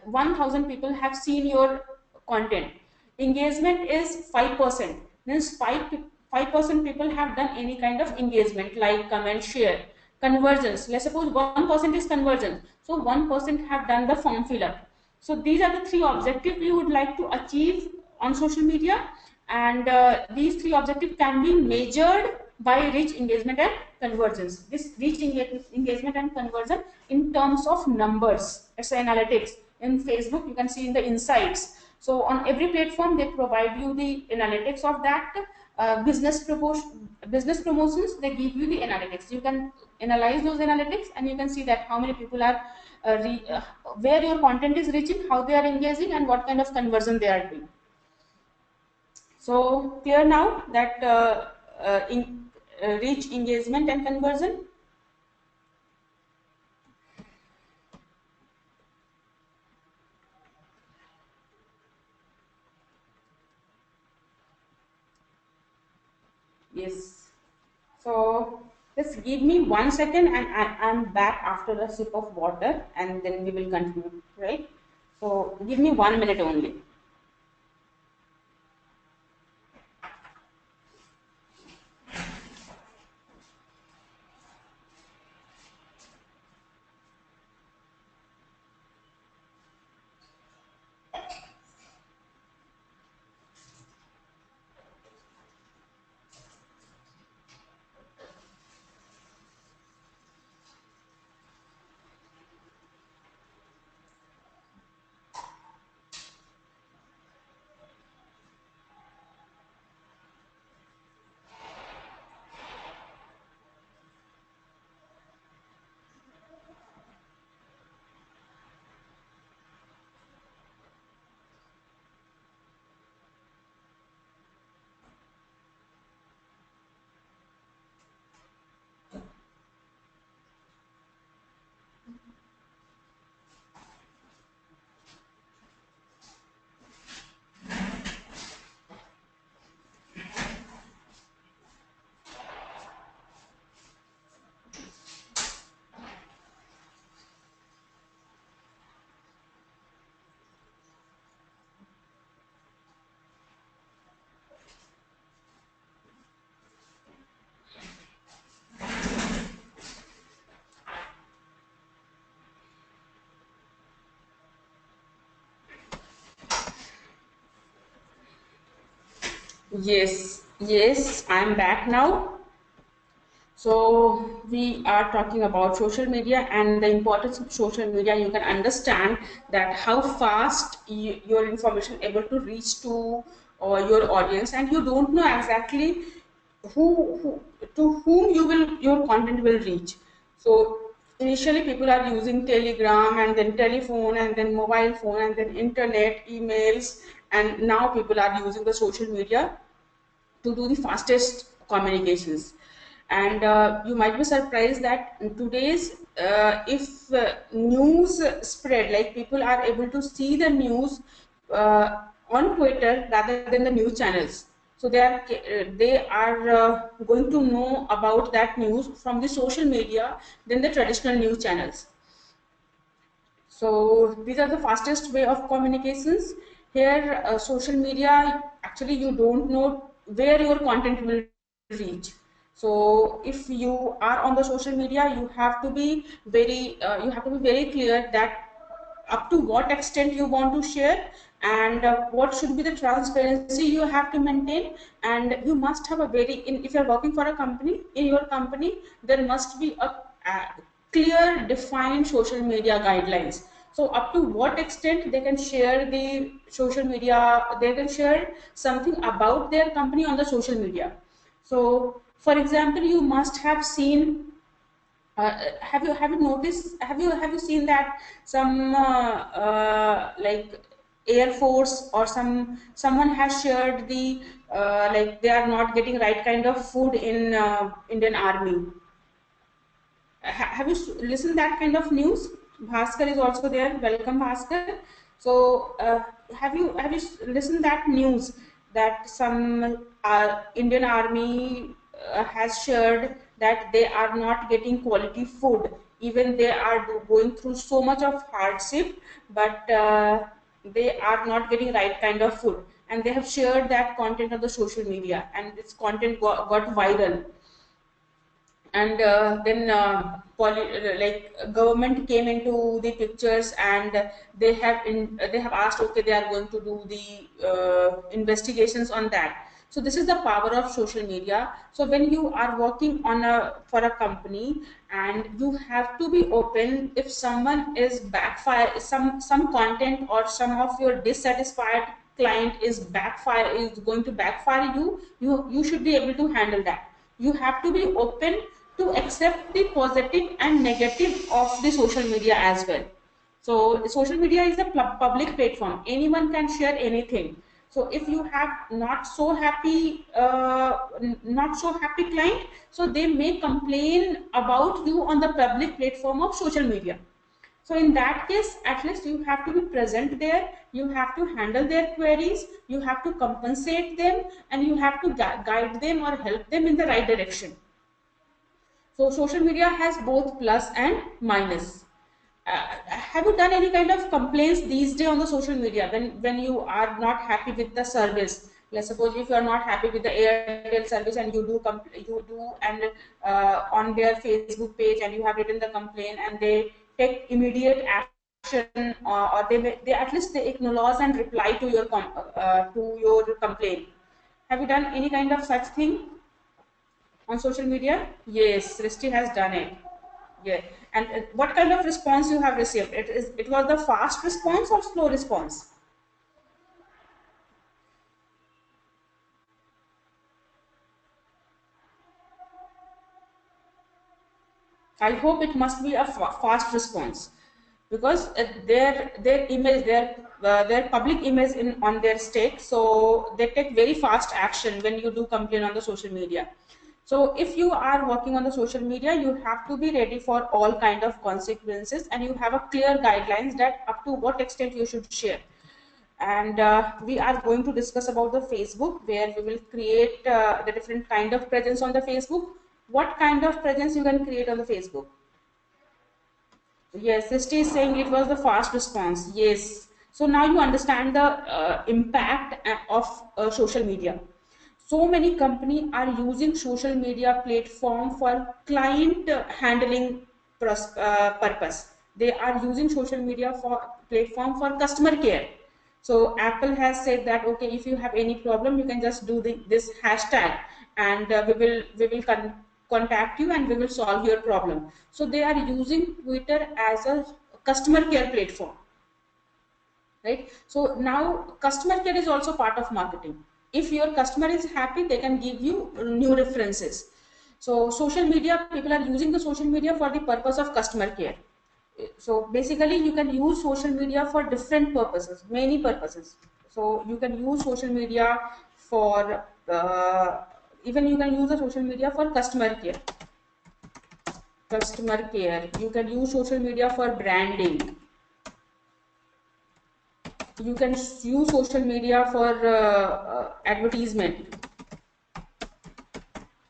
1000 people have seen your content. Engagement is 5%, means 5% people have done any kind of engagement, like, comment, share. Conversions, let's suppose 1% is conversion, so 1% have done the form fill up. So these are the three objectives we would like to achieve on social media, and these three objectives can be measured by reach, engagement, and conversions. This reach, engagement, and conversion in terms of numbers. It's analytics. In Facebook, you can see in the insights. So on every platform, they provide you the analytics of that. Business promotions, they give you the analytics. You can analyze those analytics, and you can see that how many people are where your content is reaching, how they are engaging, and what kind of conversion they are doing. So clear now that reach, engagement, and conversion. Yes. So just give me 1 second, and I'm back after a sip of water, and then we will continue, right? So give me 1 minute only. Yes, I'm back now. So we are talking about social media and the importance of social media. You can understand that how fast your information able to reach to your audience, and you don't know exactly who to whom your content will reach. So initially people are using Telegram and then telephone and then mobile phone and then internet, emails, and now people are using the social media to do the fastest communications. And you might be surprised that in today's if news spread, like people are able to see the news on Twitter rather than the news channels. So they are going to know about that news from the social media than the traditional news channels. So these are the fastest way of communications. Here, social media, actually you don't know where your content will reach. So if you are on the social media, you have to be very clear that up to what extent you want to share, and what should be the transparency you have to maintain. And you must have a if you're working for a company, in your company there must be a clear defined social media guidelines. So up to what extent they can share the social media, they can share something about their company on the social media. So for example, you must have seen, have you noticed, have you seen that some like Air Force or someone has shared the like they are not getting right kind of food in Indian Army. Have you listened that kind of news? Bhaskar is also there. Welcome, Bhaskar. So, have you listened that news that some Indian Army has shared that they are not getting quality food, even they are going through so much of hardship, but they are not getting right kind of food, and they have shared that content on the social media, and this content got viral. And then like government came into the pictures, and they have asked, okay, they are going to do the investigations on that. So this is the power of social media. So when you are working on a for a company, and you have to be open, if someone is backfire, some content or some of your dissatisfied client is going to backfire you, you should be able to handle that. You have to be open to accept the positive and negative of the social media as well. So social media is a public platform, anyone can share anything. So if you have not so happy client, so they may complain about you on the public platform of social media. So in that case, at least you have to be present there, you have to handle their queries, you have to compensate them, and you have to guide them or help them in the right direction. So social media has both plus and minus. Have you done any kind of complaints these days on the social media when you are not happy with the service? Let's suppose if you are not happy with the Airtel service, and you do and on their Facebook page, and you have written the complaint, and they take immediate action, or they at least they acknowledge and reply to your complaint. Have you done any kind of such thing on social media? Yes, Srishti has done it. Yeah. And what kind of response you have received? It was the fast response or slow response? I hope it must be a fast response, because their image, their public image in on their state, so they take very fast action when you do complain on the social media. So if you are working on the social media, you have to be ready for all kind of consequences, and you have a clear guidelines that up to what extent you should share. And we are going to discuss about the Facebook, where we will create the different kind of presence on the Facebook. What kind of presence you can create on the Facebook? Yes, Srishti is saying it was the fast response. Yes. So now you understand the impact of social media. So many companies are using social media platform for client handling purpose. They are using social media for platform for customer care. So Apple has said that okay, if you have any problem, you can just do this hashtag, and we will contact you and we will solve your problem. So they are using Twitter as a customer care platform, right? So now customer care is also part of marketing. If your customer is happy, they can give you new references. So social media, people are using the social media for the purpose of customer care. So basically you can use social media for different purposes, many purposes. So you can use social media for even you can use the social media for customer care. You can use social media for branding. You can use social media for advertisement.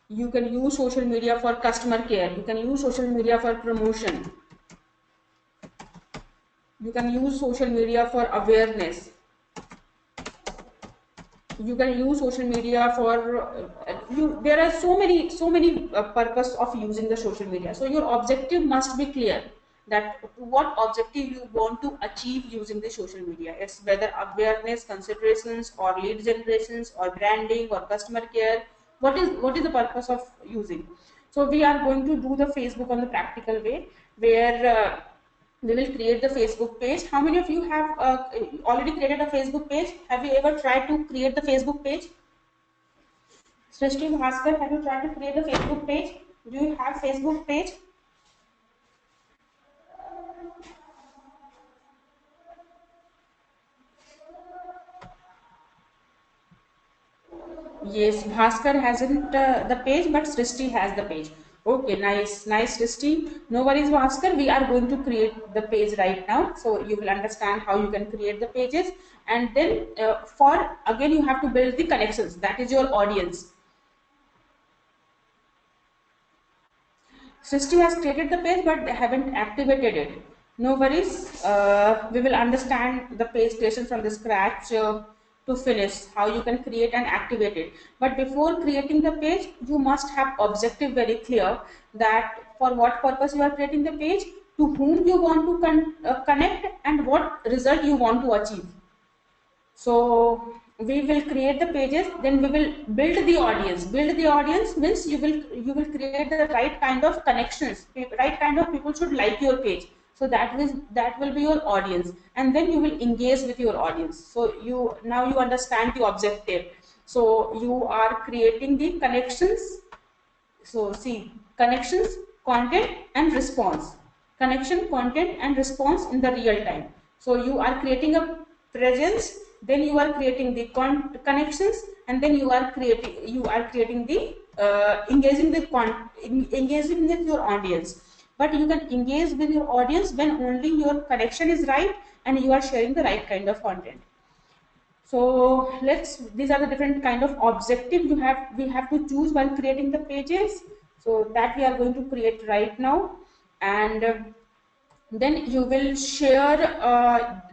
You can use social media for customer care. You can use social media for promotion. You can use social media for awareness. You can use social media for there are so many purpose of using the social media. So your objective must be clear, that what objective you want to achieve using the social media. It's whether awareness, considerations, or lead generations, or branding, or customer care. What is the purpose of using? So we are going to do the Facebook on the practical way, where we will create the Facebook page. How many of you have already created a Facebook page? Have you ever tried to create the Facebook page? Srishti, Bhaskar, have you tried to create the Facebook page? Do you have Facebook page? Yes, Bhaskar hasn't the page, but Srishti has the page. Okay, nice, Srishti. No worries, Bhaskar. We are going to create the page right now, so you will understand how you can create the pages. And then, for again, you have to build the connections. That is your audience. Srishti has created the page, but they haven't activated it. No worries. We will understand the page creation from the scratch to finish, how you can create and activate it. But before creating the page, you must have objective very clear, that for what purpose you are creating the page, to whom you want to connect, and what result you want to achieve. So we will create the pages, then we will build the audience. Build the audience means you will create the right kind of connections. Right kind of people should like your page. So that will be your audience, and then you will engage with your audience. So you understand the objective. So you are creating the connections. So see, connections, content, and response. Connection, content, and response in the real time. So you are creating a presence, then you are creating the connections, and then you are creating the engaging with your audience. But you can engage with your audience when only your connection is right and you are sharing the right kind of content. So these are the different kind of objective we have to choose while creating the pages. So that we are going to create right now. And then you will share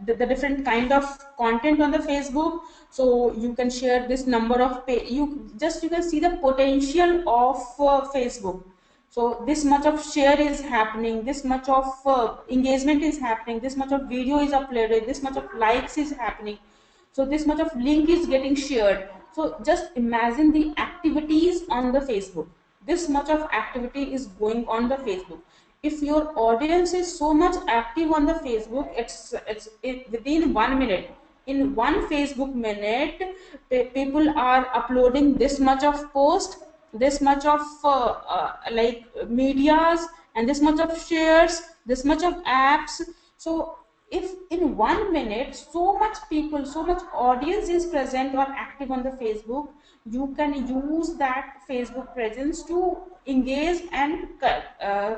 the different kind of content on the Facebook. So you can share this number of you can see the potential of Facebook. So this much of share is happening, this much of engagement is happening, this much of video is uploaded, this much of likes is happening, so this much of link is getting shared. So just imagine the activities on the Facebook. This much of activity is going on the Facebook. If your audience is so much active on the Facebook, within 1 minute, in one Facebook minute, people are uploading this much of post, this much of like medias, and this much of shares, this much of apps. So if in 1 minute so much people, so much audience is present or active on the Facebook, you can use that Facebook presence to engage and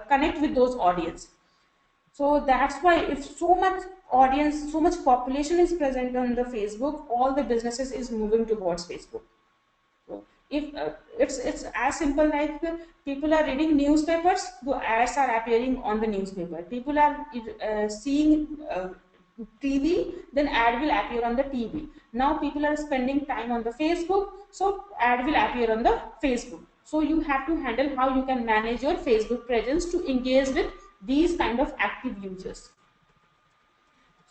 connect with those audience. So that's why if so much audience, so much population is present on the Facebook, all the businesses is moving towards Facebook. So if it's as simple like people are reading newspapers, the ads are appearing on the newspaper. People are seeing TV, then ad will appear on the TV. Now people are spending time on the Facebook, so ad will appear on the Facebook. So you have to handle how you can manage your Facebook presence to engage with these kind of active users.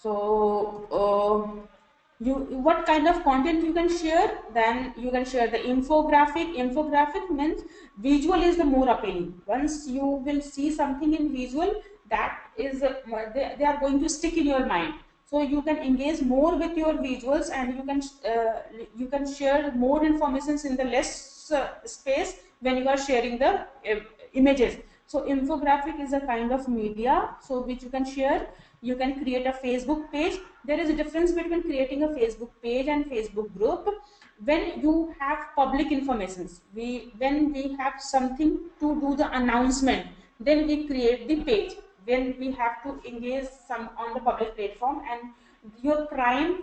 So what kind of content you can share. Then you can share the infographic means visual is the more appealing. Once you will see something in visual, that is they are going to stick in your mind, so you can engage more with your visuals, and you can share more informations in the less space when you are sharing the images. So infographic is a kind of media, so which you can share. You can create a Facebook page. There is a difference between creating a Facebook page and Facebook group. When you have public informations, when we have something to do the announcement, then we create the page. When we have to engage some on the public platform, and your prime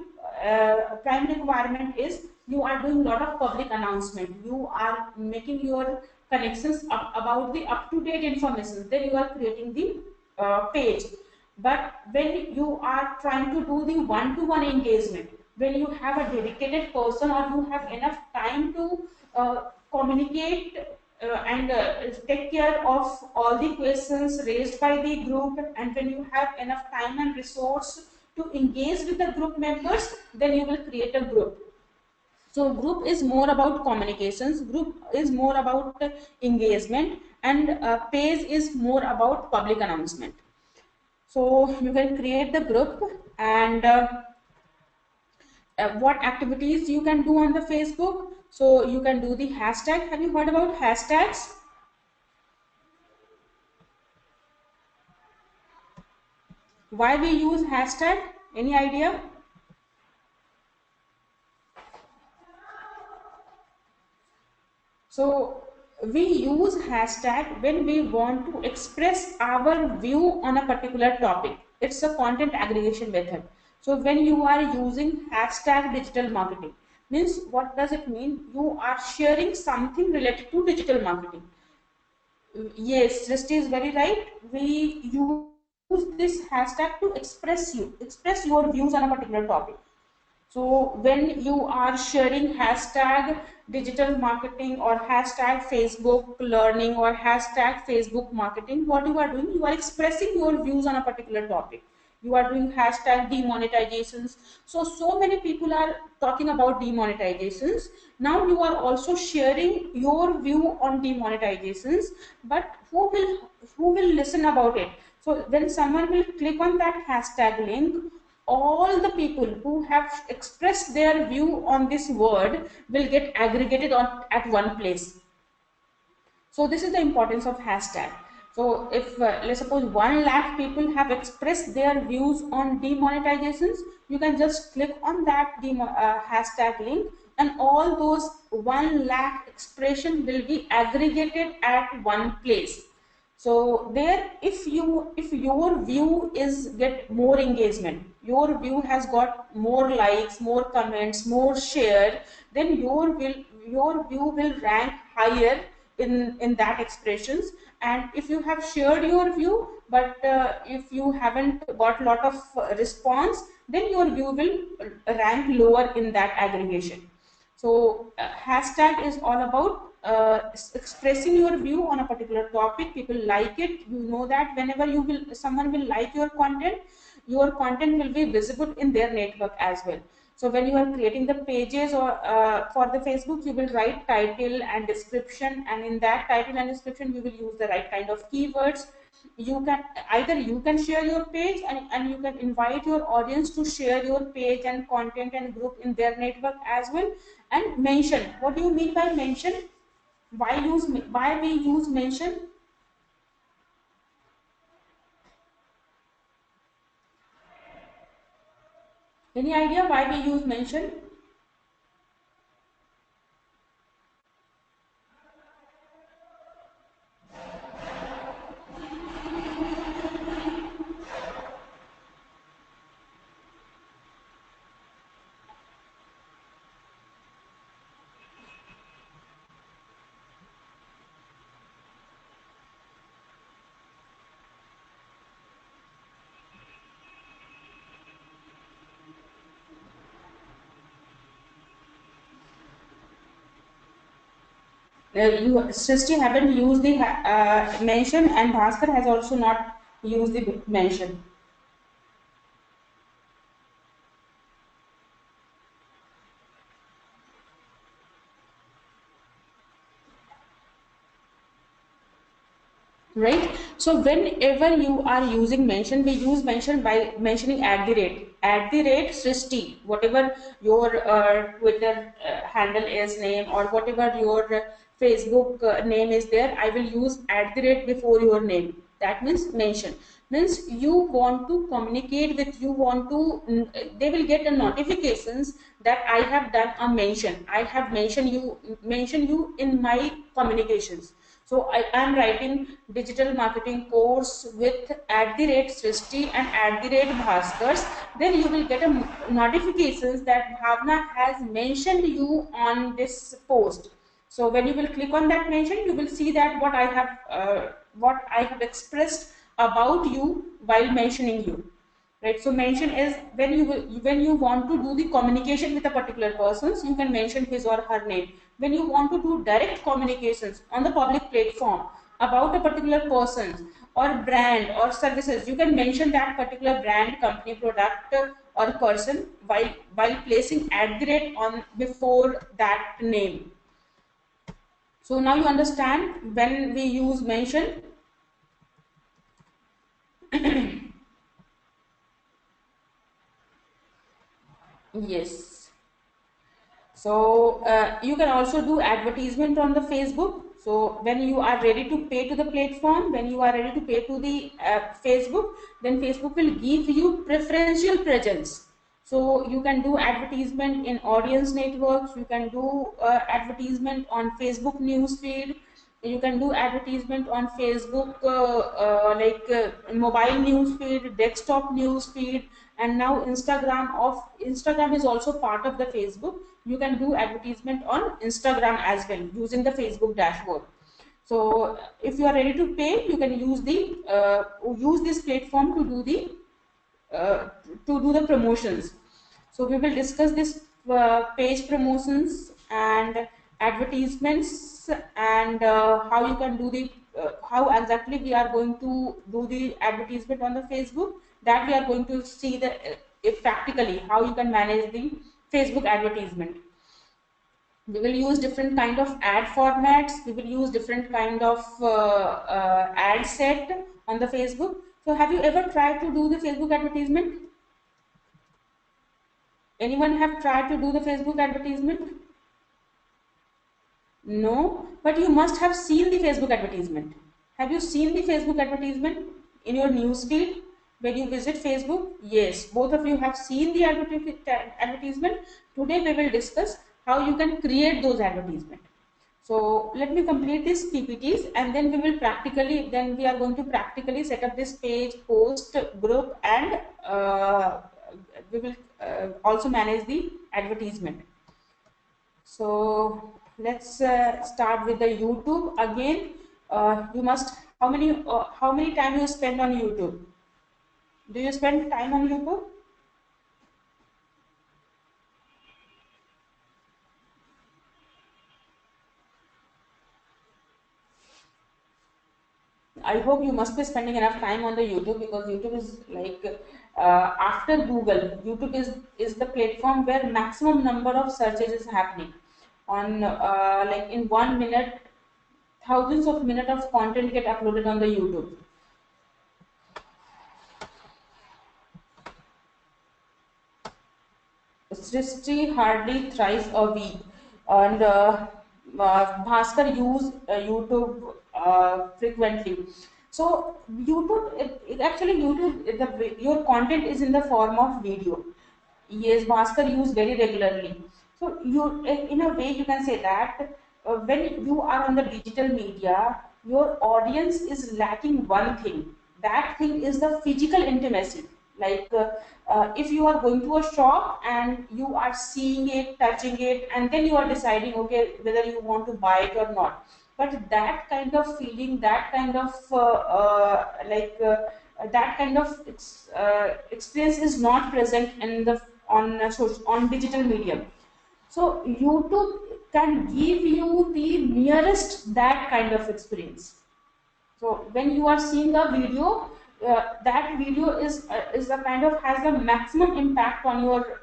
requirement is you are doing a lot of public announcement, you are making your connections about the up to date information, then you are creating the page. But when you are trying to do the one to one engagement, when you have a dedicated person, or you have enough time to communicate and take care of all the questions raised by the group, and when you have enough time and resource to engage with the group members, then you will create a group. So group is more about communications, group is more about engagement, and page is more about public announcement. So you can create the group, and what activities you can do on the Facebook. So you can do the hashtag. Have you heard about hashtags? Why we use hashtag? Any idea? So we use hashtag when we want to express our view on a particular topic. It's a content aggregation method. So when you are using hashtag digital marketing, means what does it mean? You are sharing something related to digital marketing. Yes, Srishti is very right. We use this hashtag to express your views on a particular topic. So when you are sharing hashtag digital marketing or hashtag Facebook learning or hashtag Facebook marketing, what you are doing, you are expressing your views on a particular topic. You are doing hashtag demonetizations. So many people are talking about demonetizations. Now you are also sharing your view on demonetizations, but who will listen about it? So when someone will click on that hashtag link, all the people who have expressed their view on this word will get aggregated at one place. So this is the importance of hashtag. So if let's suppose 1 lakh people have expressed their views on demonetizations, you can just click on that hashtag link, and all those 1 lakh expression will be aggregated at one place. So there, if your view is get more engagement, your view has got more likes, more comments, more share, then your view will rank higher in that expressions. And if you have shared your view, but if you haven't got lot of response, then your view will rank lower in that aggregation. So hashtag is all about expressing your view on a particular topic. People like it. You know that whenever someone will like your content will be visible in their network as well. So when you are creating the pages or for the Facebook, you will write title and description, and in that title and description, you will use the right kind of keywords. You can share your page, and you can invite your audience to share your page and content and group in their network as well. And mention. What do you mean by mention? Why we use mention? Any idea why we use mention? You Srishti haven't used the mention, and Bhaskar has also not used the mention. right? So whenever you are using mention, we use mention by mentioning at the rate Srishti, whatever your Twitter handle is name, or whatever your Facebook name is there, I will use at the rate before your name. That means mention, means you want to communicate with, you want to they will get a notifications that I have done a mention, I have mentioned you in my communications. So I am writing digital marketing course with at the rate Srishti and at the rate Bhaskars. Then you will get a notifications that Bhavna has mentioned you on this post. So when you will click on that mention, you will see that what I have expressed about you while mentioning you, right? So mention is when you want to do the communication with a particular persons, you can mention his or her name. When you want to do direct communications on the public platform about a particular person or brand or services, you can mention that particular brand, company, product or person while placing at the rate on before that name. So now you understand when we use mention. Yes. So you can also do advertisement on the Facebook. So when you are ready to pay to the platform, when you are ready to pay to the Facebook, then Facebook will give you preferential presence. So you can do advertisement in audience networks. You can do advertisement on Facebook newsfeed. You can do advertisement on Facebook mobile news feed, desktop news feed, and now Instagram is also part of the Facebook. You can do advertisement on Instagram as well using the Facebook dashboard. So if you are ready to pay, you can use this platform uh, to do the promotions. So we will discuss this page promotions and advertisements, and how you can do the how exactly we are going to do the advertisement on the Facebook. That we are going to see the if practically how you can manage the Facebook advertisement. We will use different kind of ad formats, we will use different kind of ad set on the Facebook. So have you ever tried to do the Facebook advertisement? Anyone have tried to do the Facebook advertisement? No, but you must have seen the Facebook advertisement. Have you seen the Facebook advertisement in your news feed when you visit Facebook? Yes, both of you have seen the advertisement. Today we will discuss how you can create those advertisements. So let me complete this PPTs, and then we are going to practically set up this page, post, group, and we will also manage the advertisement. So let's start with the YouTube again. You must how many time you spend on YouTube? Do you spend time on YouTube? I hope you must be spending enough time on the YouTube, because YouTube is like after Google, YouTube is the platform where maximum number of searches is happening. On like in 1 minute, thousands of minutes of content get uploaded on the YouTube. Srishti hardly thrice a week, and Bhaskar use YouTube frequently. So YouTube, actually YouTube, your content is in the form of video. Yes, Bhaskar use very regularly. So you, in a way, you can say that when you are on the digital media, your audience is lacking one thing. That thing is the physical intimacy. Like if you are going to a shop and you are seeing it, touching it, and then you are deciding, okay, whether you want to buy it or not. But that kind of feeling, that kind of that kind of experience is not present in the on digital medium. So YouTube can give you the nearest that kind of experience. So when you are seeing a video, that video is the kind of has the maximum impact on your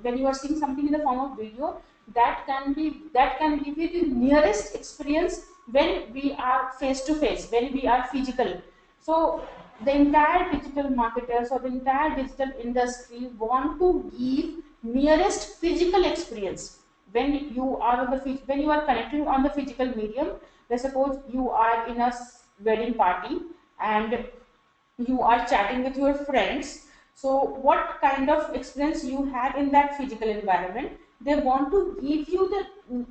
when you are seeing something in the form of video, that can give you the nearest experience when we are face to face, when we are physical. So the entire digital marketers or the entire digital industry want to give nearest physical experience. When you are on the when you are connecting on the physical medium, let's suppose you are in a wedding party and you are chatting with your friends. So what kind of experience you had in that physical environment, they want to give you the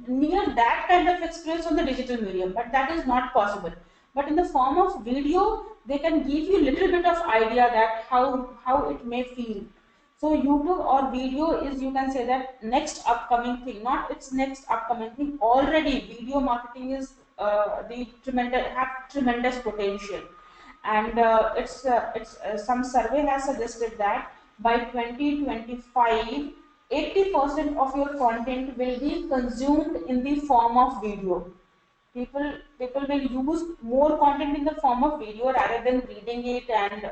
near that kind of experience on the digital medium, but that is not possible. But in the form of video, they can give you little bit of idea that how it may feel. So YouTube or video is, you can say that, next upcoming thing. Not it's next upcoming thing, already video marketing is the tremendous, have tremendous potential. And it's some survey has suggested that by 2025, 80% of your content will be consumed in the form of video. People will use more content in the form of video rather than reading it and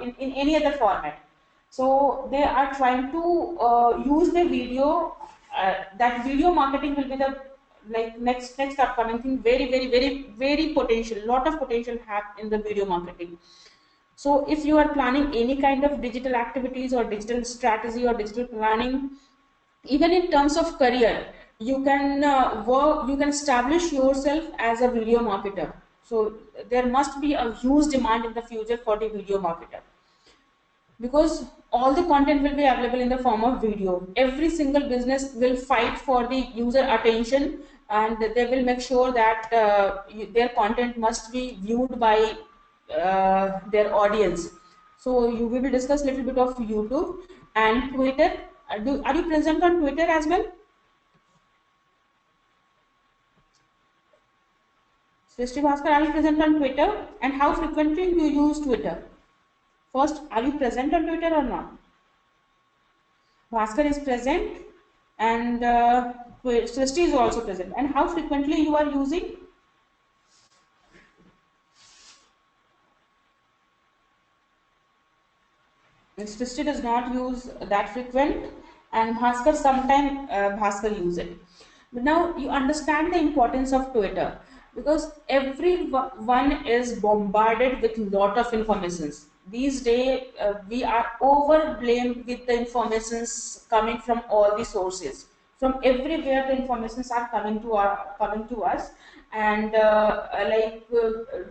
in any other format. So they are trying to use the video. That video marketing will be the like next upcoming thing. Very potential. Lot of potential have in the video marketing. So if you are planning any kind of digital activities or digital strategy or digital planning, even in terms of career, you can you can establish yourself as a video marketer. So there must be a huge demand in the future for the video marketer, because all the content will be available in the form of video. Every single business will fight for the user attention, and they will make sure that their content must be viewed by their audience. So we will discuss a little bit of YouTube and Twitter. Are you present on Twitter as well? Srishti Bhaskar, are you present on Twitter? And how frequently do you use Twitter? First, are you present on Twitter or not? Bhaskar is present, and Srishti is also present. And how frequently you are using? Srishti does not use that frequent, and Bhaskar sometimes Bhaskar use it. But now you understand the importance of Twitter, because everyone is bombarded with lot of informations. These days we are overwhelmed with the informations coming from all the sources. From everywhere the informations are coming to us, and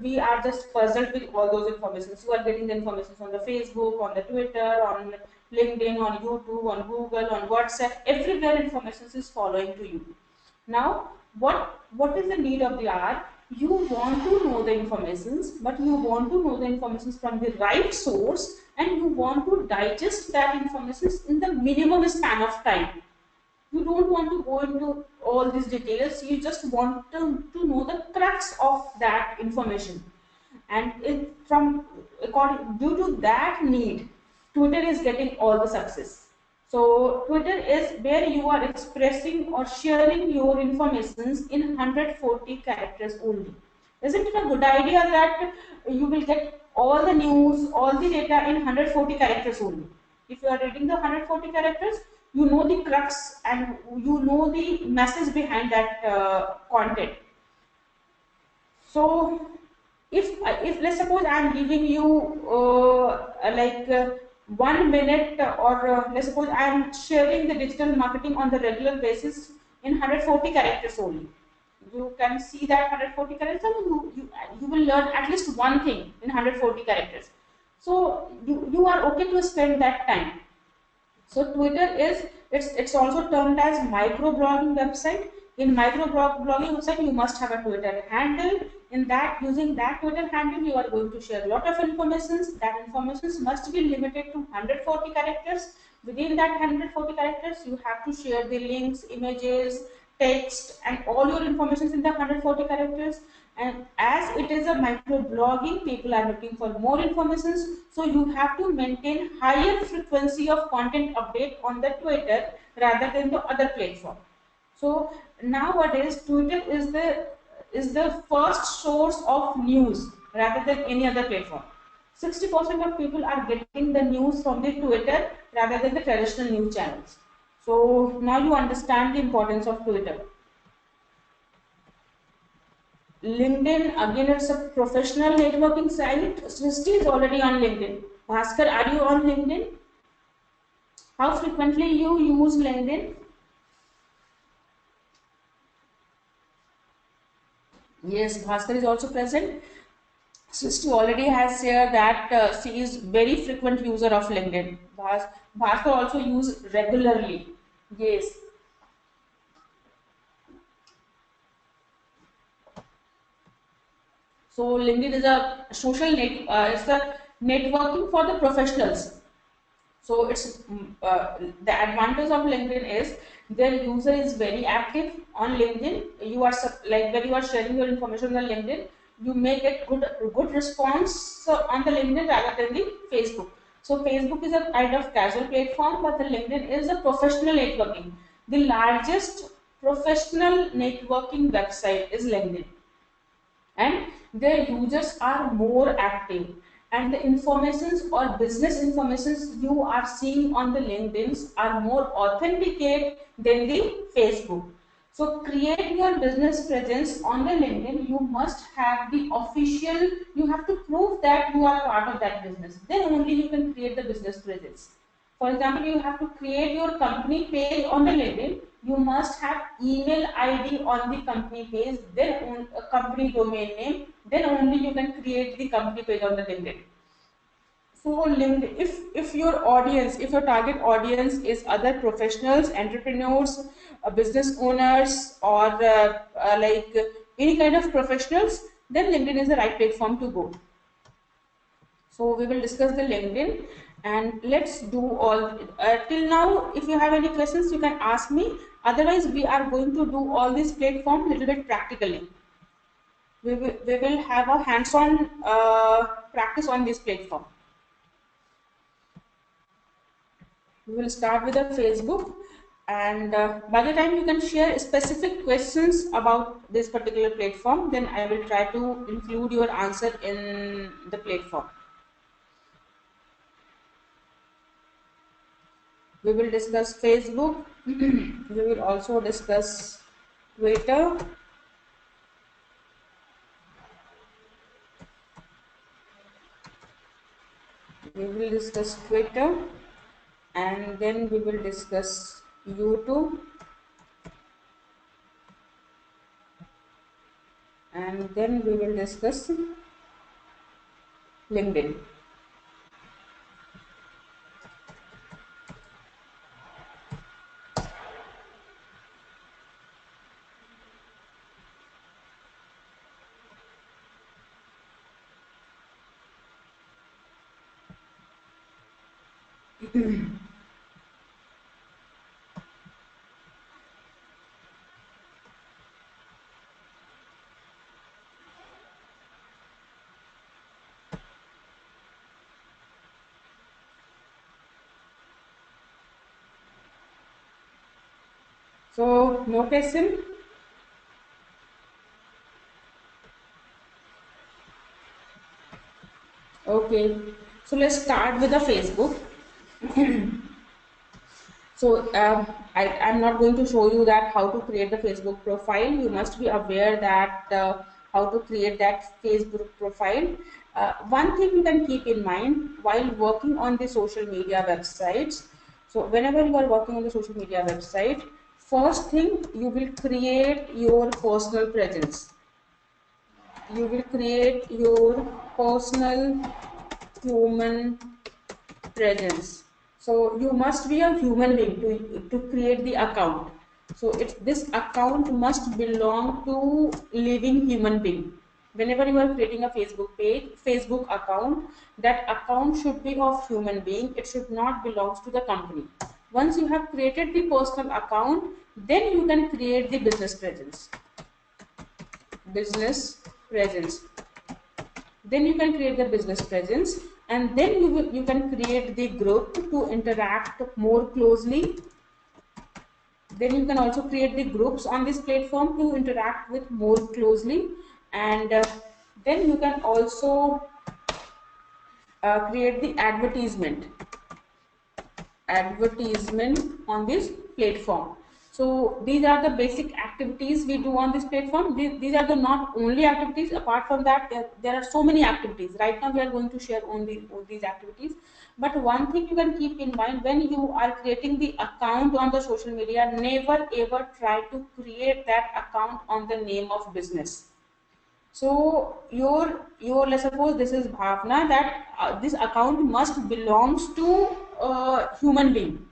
we are just puzzled with all those informations. You are getting the information on the Facebook, on the Twitter, on LinkedIn, on YouTube, on Google, on WhatsApp. Everywhere information is following to you. Now, what is the need of the hour? You want to know the informations, but you want to know the informations from the right source, and you want to digest that information in the minimum span of time. You don't want to go into all these details. You just want to know the crux of that information. And due to that need, Twitter is getting all the success. So Twitter is where you are expressing or sharing your informations in 140 characters only. Isn't it a good idea that you will get all the news, all the data in 140 characters only? If you are reading the 140 characters, you know the crux and you know the message behind that content. So if let's suppose I am giving you 1 minute, or let's suppose I am sharing the digital marketing on the regular basis in 140 characters only. You can see that 140 characters, and you will learn at least one thing in 140 characters. So you are okay to spend that time. So Twitter is, it's also termed as microblogging website. In microblogging website, you must have a Twitter handle. In that, using that Twitter handle, you are going to share a lot of information. That information must be limited to 140 characters. Within that 140 characters, you have to share the links, images, text, and all your information in the 140 characters. And as it is a microblogging, people are looking for more information, so you have to maintain higher frequency of content update on the Twitter rather than the other platform. So nowadays Twitter is the first source of news rather than any other platform. 60% of people are getting the news from the Twitter rather than the traditional news channels. So now you understand the importance of Twitter. LinkedIn, again, it's a professional networking site. Srishti is already on LinkedIn. Bhaskar, are you on LinkedIn? How frequently you use LinkedIn? Yes, Bhaskar is also present. Srishti already has shared that she is very frequent user of LinkedIn. Bhaskar also use regularly. Yes. So LinkedIn is a social it's a networking for the professionals. So it's the advantage of LinkedIn is their user is very active on LinkedIn. You are like when you are sharing your information on LinkedIn, you may get good response on the LinkedIn rather than the Facebook. So Facebook is a kind of casual platform, but the LinkedIn is a professional networking. The largest professional networking website is LinkedIn, and their users are more active, and the informations or business informations you are seeing on the LinkedIn's are more authenticate than the Facebook. So create your business presence on the LinkedIn. You must have the official, you have to prove that you are part of that business, then only you can create the business presence. For example, you have to create your company page on the LinkedIn. You must have email ID on the company page, then on a company domain name, then only you can create the company page on the LinkedIn. So LinkedIn, if your audience, if your target audience is other professionals, entrepreneurs, business owners, or like any kind of professionals, then LinkedIn is the right platform to go. So we will discuss the LinkedIn, and let's do all till now. If you have any questions, you can ask me. Otherwise, we are going to do all this platform little bit practically. We will have a hands-on practice on this platform. We will start with the Facebook, and by the time you can share specific questions about this particular platform, then I will try to include your answer in the platform. We will discuss Facebook. We will also discuss Twitter. We will discuss Twitter, and then we will discuss YouTube, and then we will discuss LinkedIn. So no question. Okay, so let's start with the Facebook. So I'm not going to show you that how to create the Facebook profile. You must be aware that how to create that Facebook profile. One thing you can keep in mind while working on the social media websites. So whenever you are working on the social media website, first thing you will create your personal presence. You will create your personal human presence. So you must be a human being to create the account. So this account must belong to living human being. Whenever you are creating a Facebook page, Facebook account, that account should be of human being. It should not belong to the company. Once you have created the personal account, then you can create the business presence. Business presence. Then you can create the business presence, and then you can create the group to interact more closely. Then you can also create the groups on this platform to interact with more closely, and then you can also create the advertisement on this platform. So these are the basic activities we do on this platform. These are the not only activities. Apart from that, there are so many activities. Right now we are going to share only these activities. But one thing you can keep in mind, when you are creating the account on the social media, never ever try to create that account on the name of business. So your let's suppose this is Bhavna, that this account must belongs to a human being.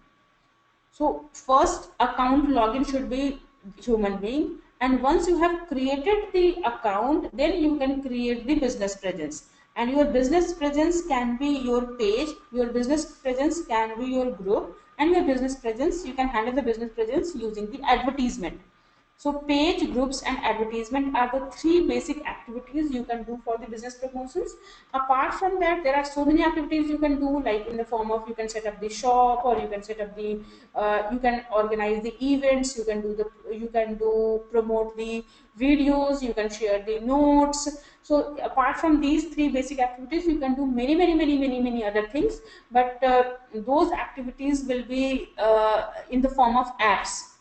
So first account login should be human being, and once you have created the account, then you can create the business presence. And your business presence can be your page, your business presence can be your group, and your business presence, you can handle the business presence using the advertisement. So page, groups and advertisement are the three basic activities you can do for the business promotions. Apart from that, there are so many activities you can do, like in the form of, you can set up the shop, or you can set up the, you can organize the events, you can do promote the videos, you can share the notes. So apart from these three basic activities, you can do many other things, but those activities will be in the form of apps.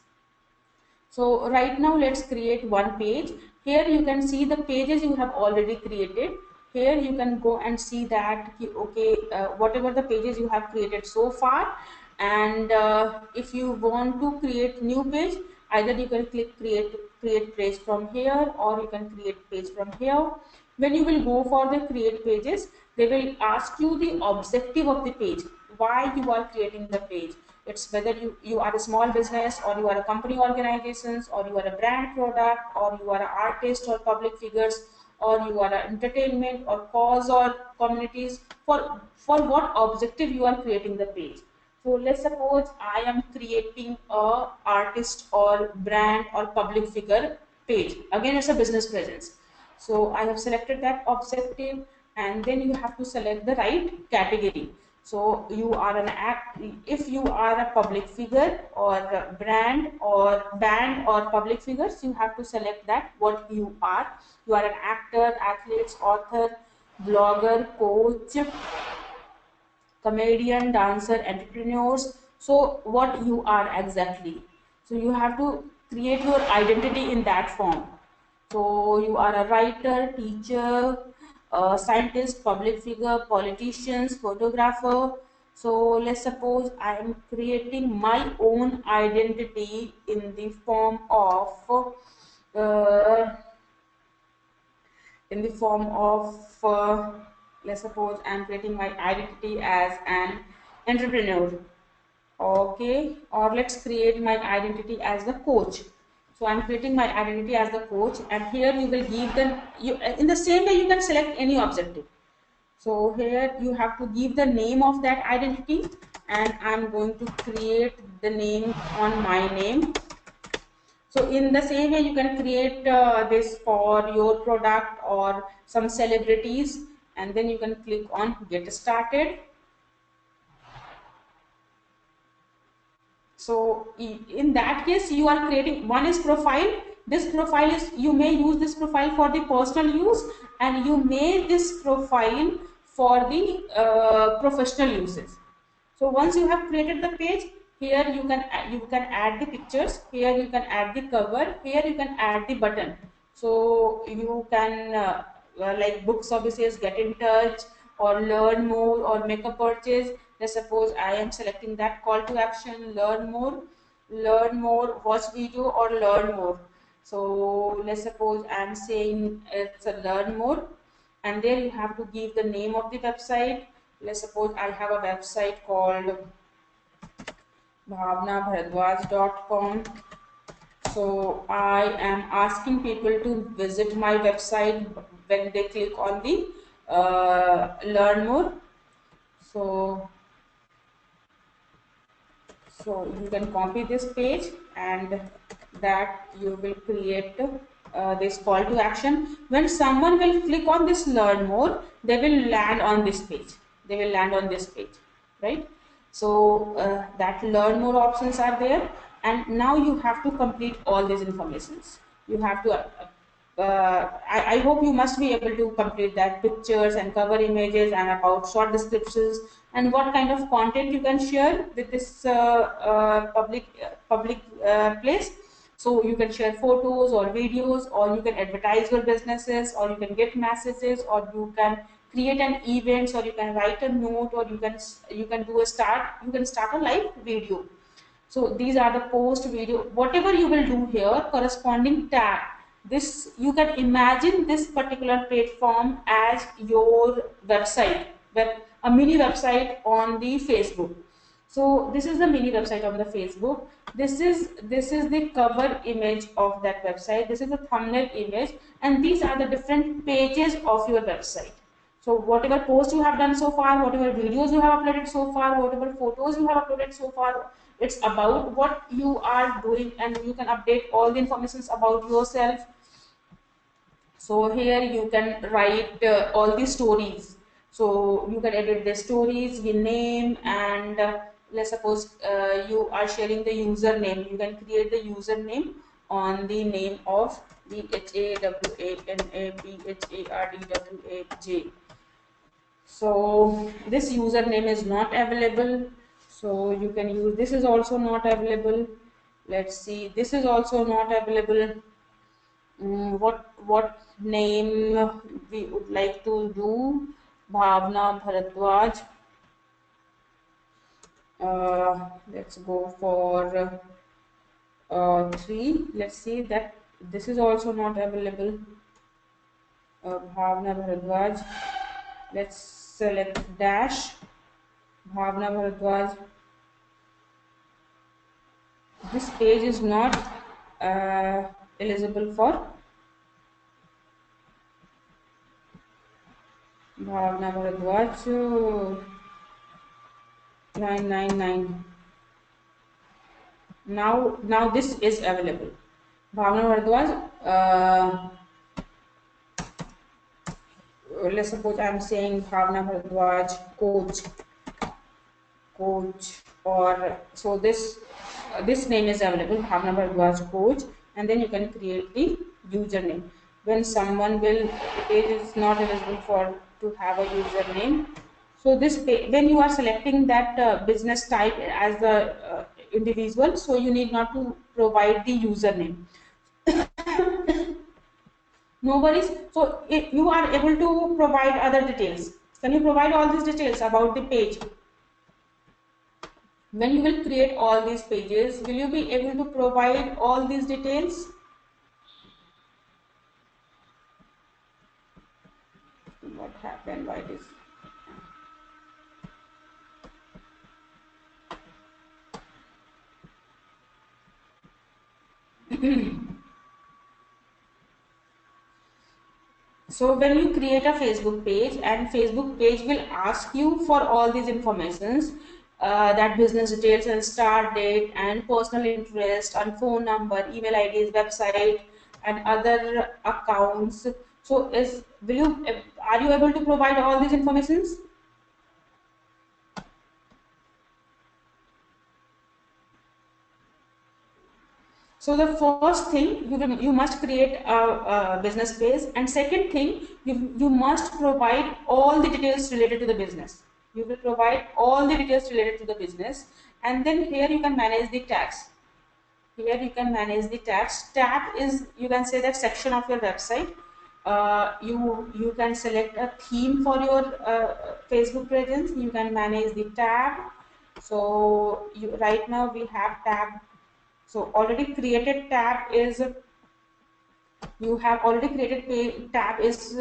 So right now let's create one page. Here you can see the pages you have already created. Here you can go and see that, okay, whatever the pages you have created so far, and if you want to create new page, either you can click create page from here, or you can create page from here. When you will go for the create pages, they will ask you the objective of the page, why you are creating the page. It's whether you are a small business, or you are a company organizations, or you are a brand product, or you are an artist or public figures, or you are an entertainment or cause or communities. For what objective you are creating the page. So let's suppose I am creating a artist or brand or public figure page. Again, it's a business presence. So I have selected that objective, and then you have to select the right category. So you are an act, if you are a public figure or a brand or band or public figures, you have to select that what you are. You are an actor, athlete, author, blogger, coach, comedian, dancer, entrepreneurs. So what you are exactly. So you have to create your identity in that form. So you are a writer, teacher, scientist, public figure, politicians, photographer. So let's suppose I am creating my own identity in the form of uh, in the form of let's suppose I'm creating my identity as an entrepreneur. Okay, or let's create my identity as the coach. So I'm creating my identity as the coach, and here you will give them, you in the same way you can select any objective. So here you have to give the name of that identity, and I'm going to create the name on my name. So in the same way, you can create this for your product or some celebrities, and then you can click on get started. So in that case, you are creating, one is profile. This profile is, you may use this profile for the personal use, and you may this profile for the professional uses. So once you have created the page, here you can add the pictures, here you can add the cover, here you can add the button. So you can like book services, get in touch, or learn more, or make a purchase. Let's suppose I am selecting that call to action, learn more, watch video, or learn more. So let's suppose I'm saying it's a learn more, and there you have to give the name of the website. Let's suppose I have a website called bhavnabharadwaj.com. So I am asking people to visit my website when they click on the learn more. So you can copy this page, and that you will create this call to action. When someone will click on this learn more, they will land on this page. They will land on this page, right? So that learn more options are there, and now you have to complete all these informations. You have to I hope you must be able to complete that, pictures and cover images and about short descriptions and what kind of content you can share with this public place. So you can share photos or videos, or you can advertise your businesses, or you can get messages, or you can create an event, or you can write a note, or you can do a start you can start a live video. So these are the post video, whatever you will do here, corresponding tab. This, you can imagine this particular platform as your website, a mini website on the Facebook. So this is the mini website on the Facebook. This is the cover image of that website. This is the thumbnail image, and these are the different pages of your website. So whatever posts you have done so far, whatever videos you have uploaded so far, whatever photos you have uploaded so far, it's about what you are doing, and you can update all the informations about yourself. So here you can write all the stories. So you can edit the stories, the name, and let's suppose you are sharing the username. You can create the username on the name of BHAWANABHARDWAJ. So this username is not available, so you can use, this is also not available. Let's see, this is also not available. What name we would like to do? Bhavna Bharadwaj. Let's go for 3. Let's see, that this is also not available. Bhavna Bharadwaj. Let's select dash Bhavna Bharadwaj. This page is not eligible for Bhavna Bharadwaj. 999. Now this is available. Bhavna Bharadwaj. Let's suppose I am saying Bhavna Bharadwaj coach, or so this name is available, Bhavna Bharadwaj coach, and then you can create the username. When someone will, it is not eligible for to have a username. So this, when you are selecting that business type as the individual, so you need not to provide the username. No worries. So if you are able to provide other details, can you provide all these details about the page? When you will create all these pages, will you be able to provide all these details? What happened? Why this? So when you create a Facebook page, and Facebook page will ask you for all these informations, that business details and start date and personal interest and phone number, email IDs, website, and other accounts. So are you able to provide all these informations? So the first thing, you must create a business page, and second thing, you must provide all the details related to the business. You will provide all the details related to the business, and then here you can manage the tags. Here you can manage the tags. Tab is, you can say, that section of your website. You can select a theme for your Facebook presence. You can manage the tab. So right now we have tab. So already created tab is, you have already created tab is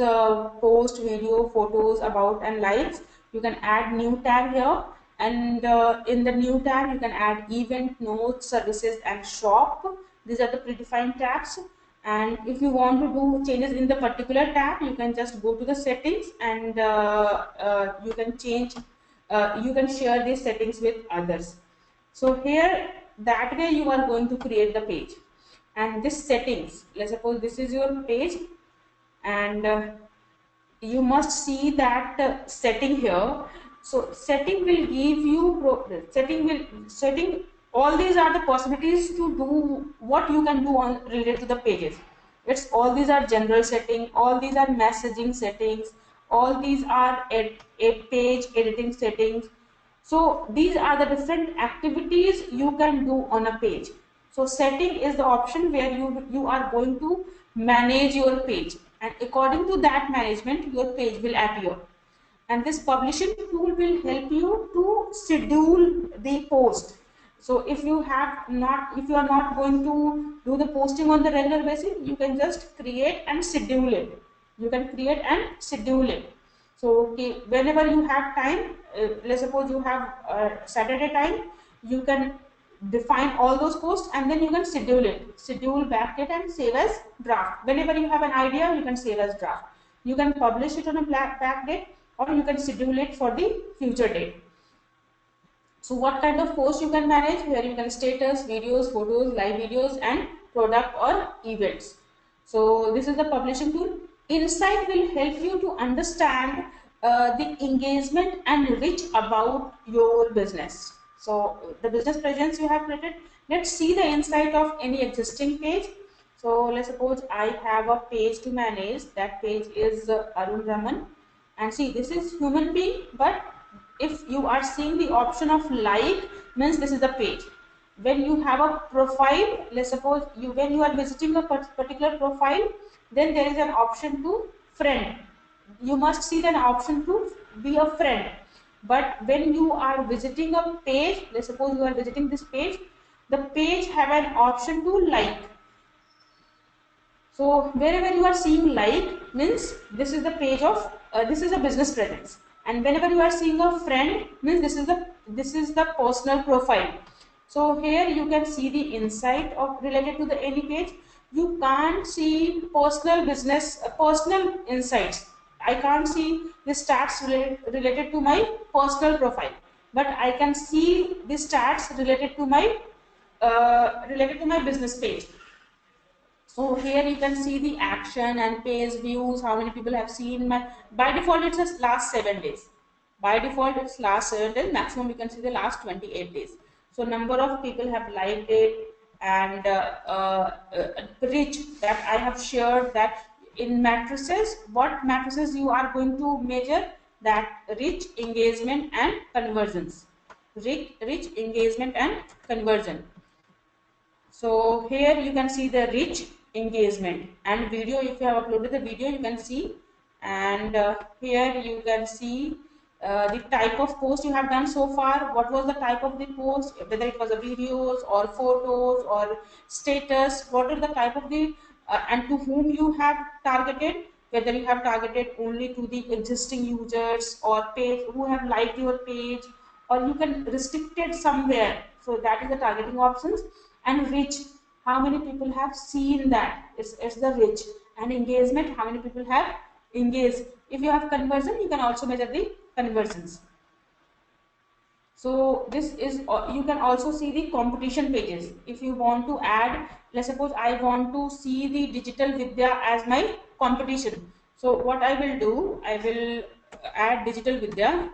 post, video, photos, about, and likes. You can add new tab here, and in the new tab you can add event, notes, services, and shop. These are the predefined tabs. And if you want to do changes in the particular tab, you can just go to the settings, and you can change, you can share these settings with others. So here, that way you are going to create the page. And this settings, let's suppose this is your page, and you must see that setting here. So setting will give you setting, all these are the possibilities to do what you can do on related to the pages. It's all these are general setting, all these are messaging settings, all these are page editing settings. So these are the different activities you can do on a page. So setting is the option where you are going to manage your page, and according to that management your page will appear. And this publishing tool will help you to schedule the post. So if you are not going to do the posting on the regular basis, you can just create and schedule it. You can create and schedule it. So okay, whenever you have time, let's suppose you have Saturday time, you can define all those posts and then you can schedule it, schedule, backdate and save as draft. Whenever you have an idea, you can save as draft. You can publish it on a backdate, or you can schedule it for the future date. So what kind of post you can manage? Here you can status, videos, photos, live videos and product or events. So this is the publishing tool. Insight will help you to understand the engagement and reach about your business. So the business presence you have created. Let's see the insight of any existing page. So let's suppose I have a page to manage. That page is Arun Raman. And see, this is human being, but if you are seeing the option of like, means this is the page. When you have a profile, let's suppose when you are visiting a particular profile, then there is an option to friend. You must see an option to be a friend. But when you are visiting a page, let's suppose you are visiting this page, the page have an option to like. So wherever you are seeing like, means this is the page of this is a business presence, and whenever you are seeing a friend, means this is the personal profile. So here you can see the insight of related to the any page. You can't see personal business personal insights. I can't see the stats related to my personal profile, but I can see the stats related to my business page. So here you can see the action and page views, how many people have seen my, by default it's just last 7 days. By default it's last 7 days, maximum you can see the last 28 days. So number of people have liked it, and reach that I have shared that in matrices, what matrices you are going to measure, that reach, engagement and conversions. Reach, engagement and conversion. So here you can see the reach, engagement and video. If you have uploaded the video, you can see, and here you can see the type of post you have done so far. What was the type of the post, whether it was a videos or photos or status, what is the type of the and to whom you have targeted, whether you have targeted only to the existing users or page who have liked your page, or you can restrict it somewhere. So that is the targeting options. And reach, how many people have seen that, it's the reach. And engagement, how many people have engaged. If you have conversion, you can also measure the conversions. So this is, you can also see the competition pages. If you want to add, let's suppose I want to see the digital vidya as my competition. So what I will do, I will add digital vidya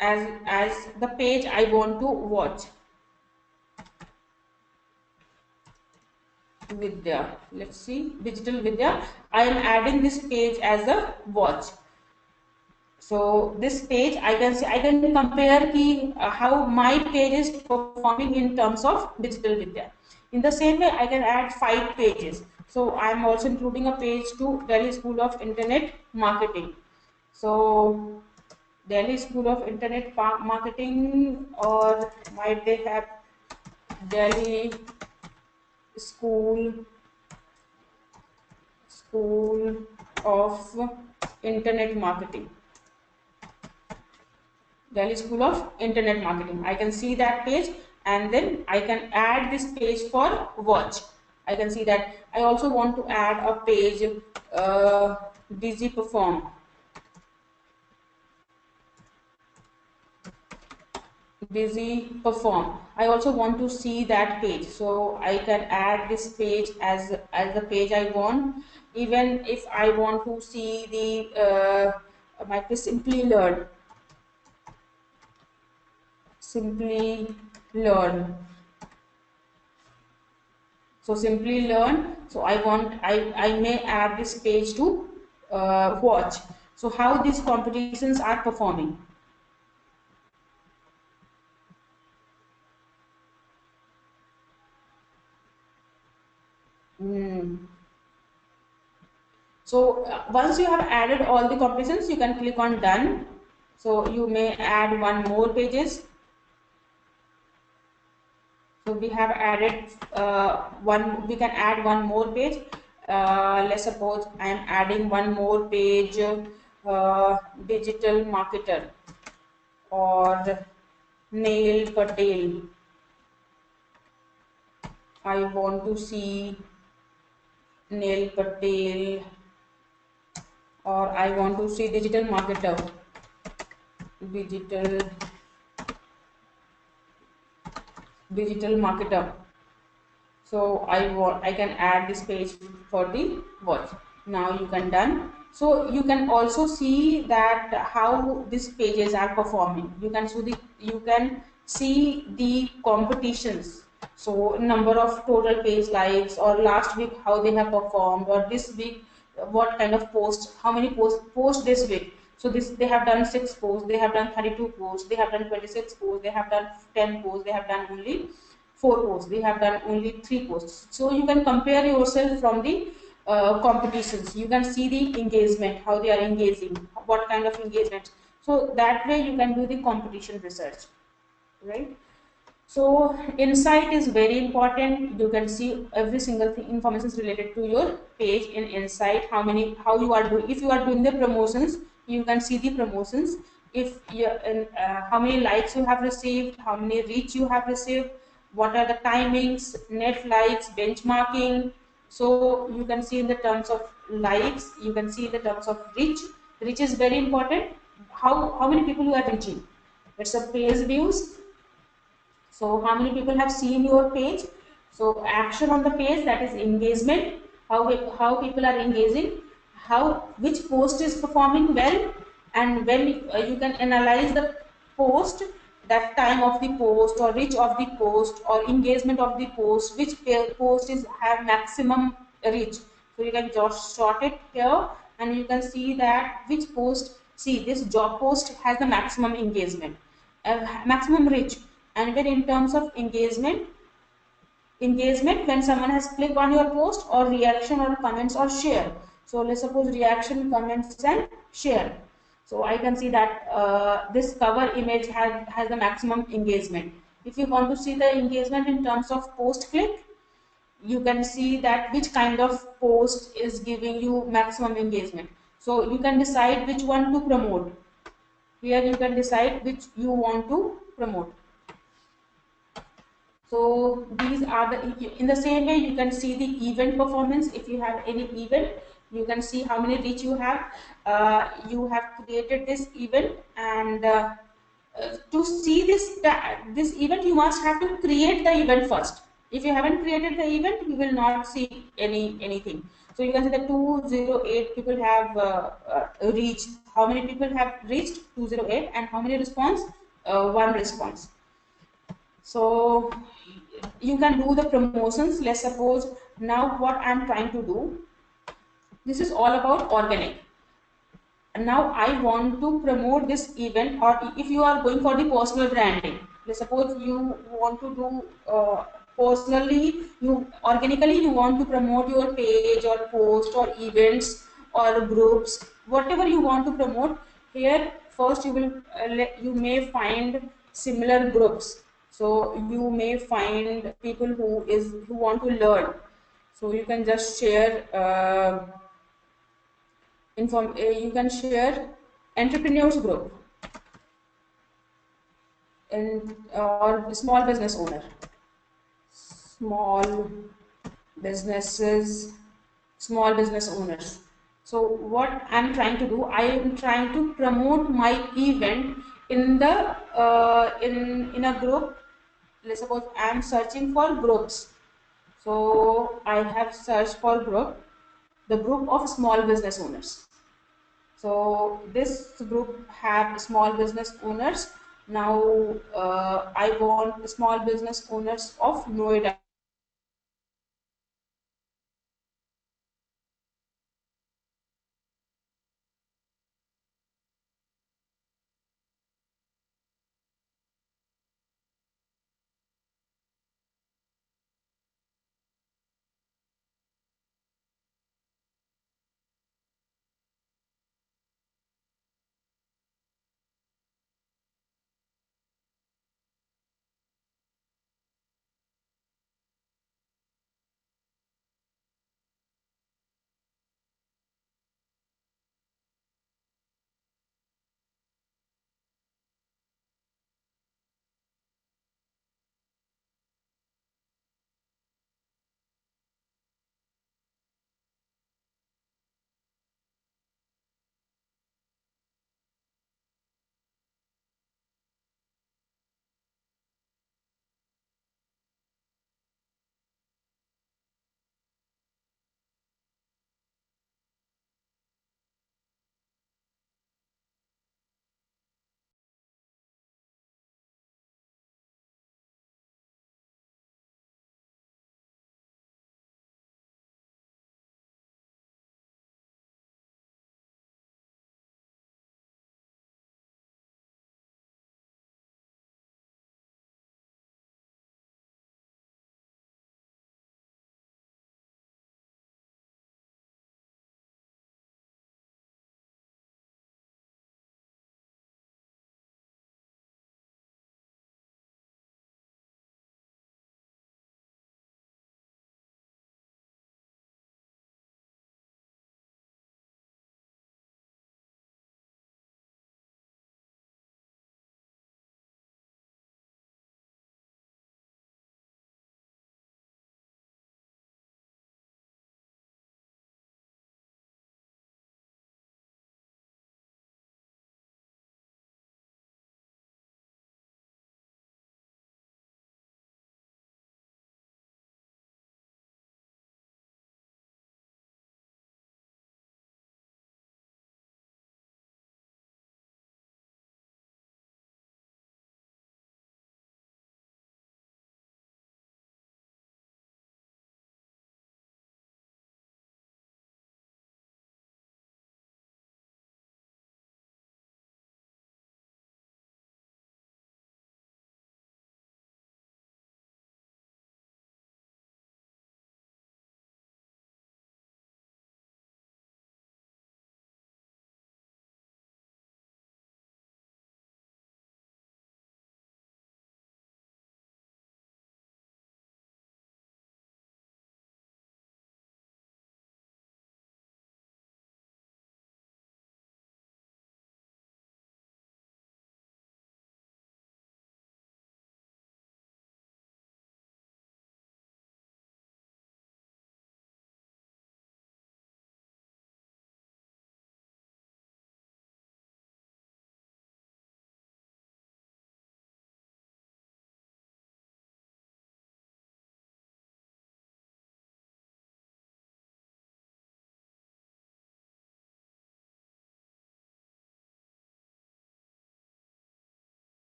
as the page I want to watch. Vidya, let's see, digital vidya, I am adding this page as a watch. So this page I can see, I can compare how my page is performing in terms of digital vidya. In the same way, I can add 5 pages. So I am also including a page to Delhi School of Internet Marketing. So Delhi School of Internet Marketing, or might they have Delhi School of Internet Marketing. Delhi School of Internet Marketing. I can see that page, and then I can add this page for watch. I can see that I also want to add a page Busy Perform. I also want to see that page, so I can add this page as the page I want. Even if I want to see the might be Simply learn. So simply learn. So I may add this page to watch. So how these competitions are performing. So once you have added all the competitions, you can click on done. So you may add one more pages. So we have added one. We can add one more page. Let's suppose I am adding one more page. Digital marketer or Nail Patel. I want to see Nail Patel, or I want to see digital marketer. Digital marketer. So I can add this page for the watch. Now you can done. So you can also see that how these pages are performing. You can see the competitions. So number of total page likes, or last week how they have performed, or this week what kind of posts, how many post this week. So this, they have done 6 posts, they have done 32 posts, they have done 26 posts, they have done 10 posts, they have done only 4 posts, they have done only 3 posts. So you can compare yourself from the competitions. You can see the engagement, how they are engaging, what kind of engagement. So that way you can do the competition research, right? So insight is very important. You can see every single thing, information is related to your page in insight. How you are doing. If you are doing the promotions, you can see the promotions. If you, how many likes you have received, how many reach you have received, what are the timings, net likes, benchmarking. So you can see in the terms of likes, you can see in the terms of reach. Reach is very important. How many people you are reaching? It's a page views. So how many people have seen your page? So action on the page, that is engagement. How people are engaging, how which post is performing well, and when you can analyze the post, that time of the post or reach of the post or engagement of the post, which post is have maximum reach. So you can just sort it here, and you can see that which post. See, this job post has the maximum engagement, maximum reach. And when in terms of engagement, when someone has clicked on your post, or reaction or comments or share. So let's suppose reaction, comments and share. So I can see that this cover image has the maximum engagement. If you want to see the engagement in terms of post click, you can see that which kind of post is giving you maximum engagement. So you can decide which one to promote. Here you can decide which you want to promote. So these are in the same way you can see the event performance. If you have any event, you can see how many reach you have. You have created this event, and to see this event, you must have to create the event first. If you haven't created the event, you will not see anything. So you can see that 208 people have reached. How many people have reached? 208. And how many response? One response. So you can do the promotions. Let's suppose now what I'm trying to do, this is all about organic. And now I want to promote this event, or if you are going for the personal branding, let's suppose you want to do personally, you organically you want to promote your page or post or events or groups, whatever you want to promote. Here first you will you may find similar groups. So you may find people who want to learn. So you can just share you can share entrepreneurs group and or small business owner, small businesses, small business owners. So what I'm trying to do, I am trying to promote my event in the in a group. Let's suppose I'm searching for groups. So I have searched for the group of small business owners. So this group have small business owners. Now I want small business owners of Noida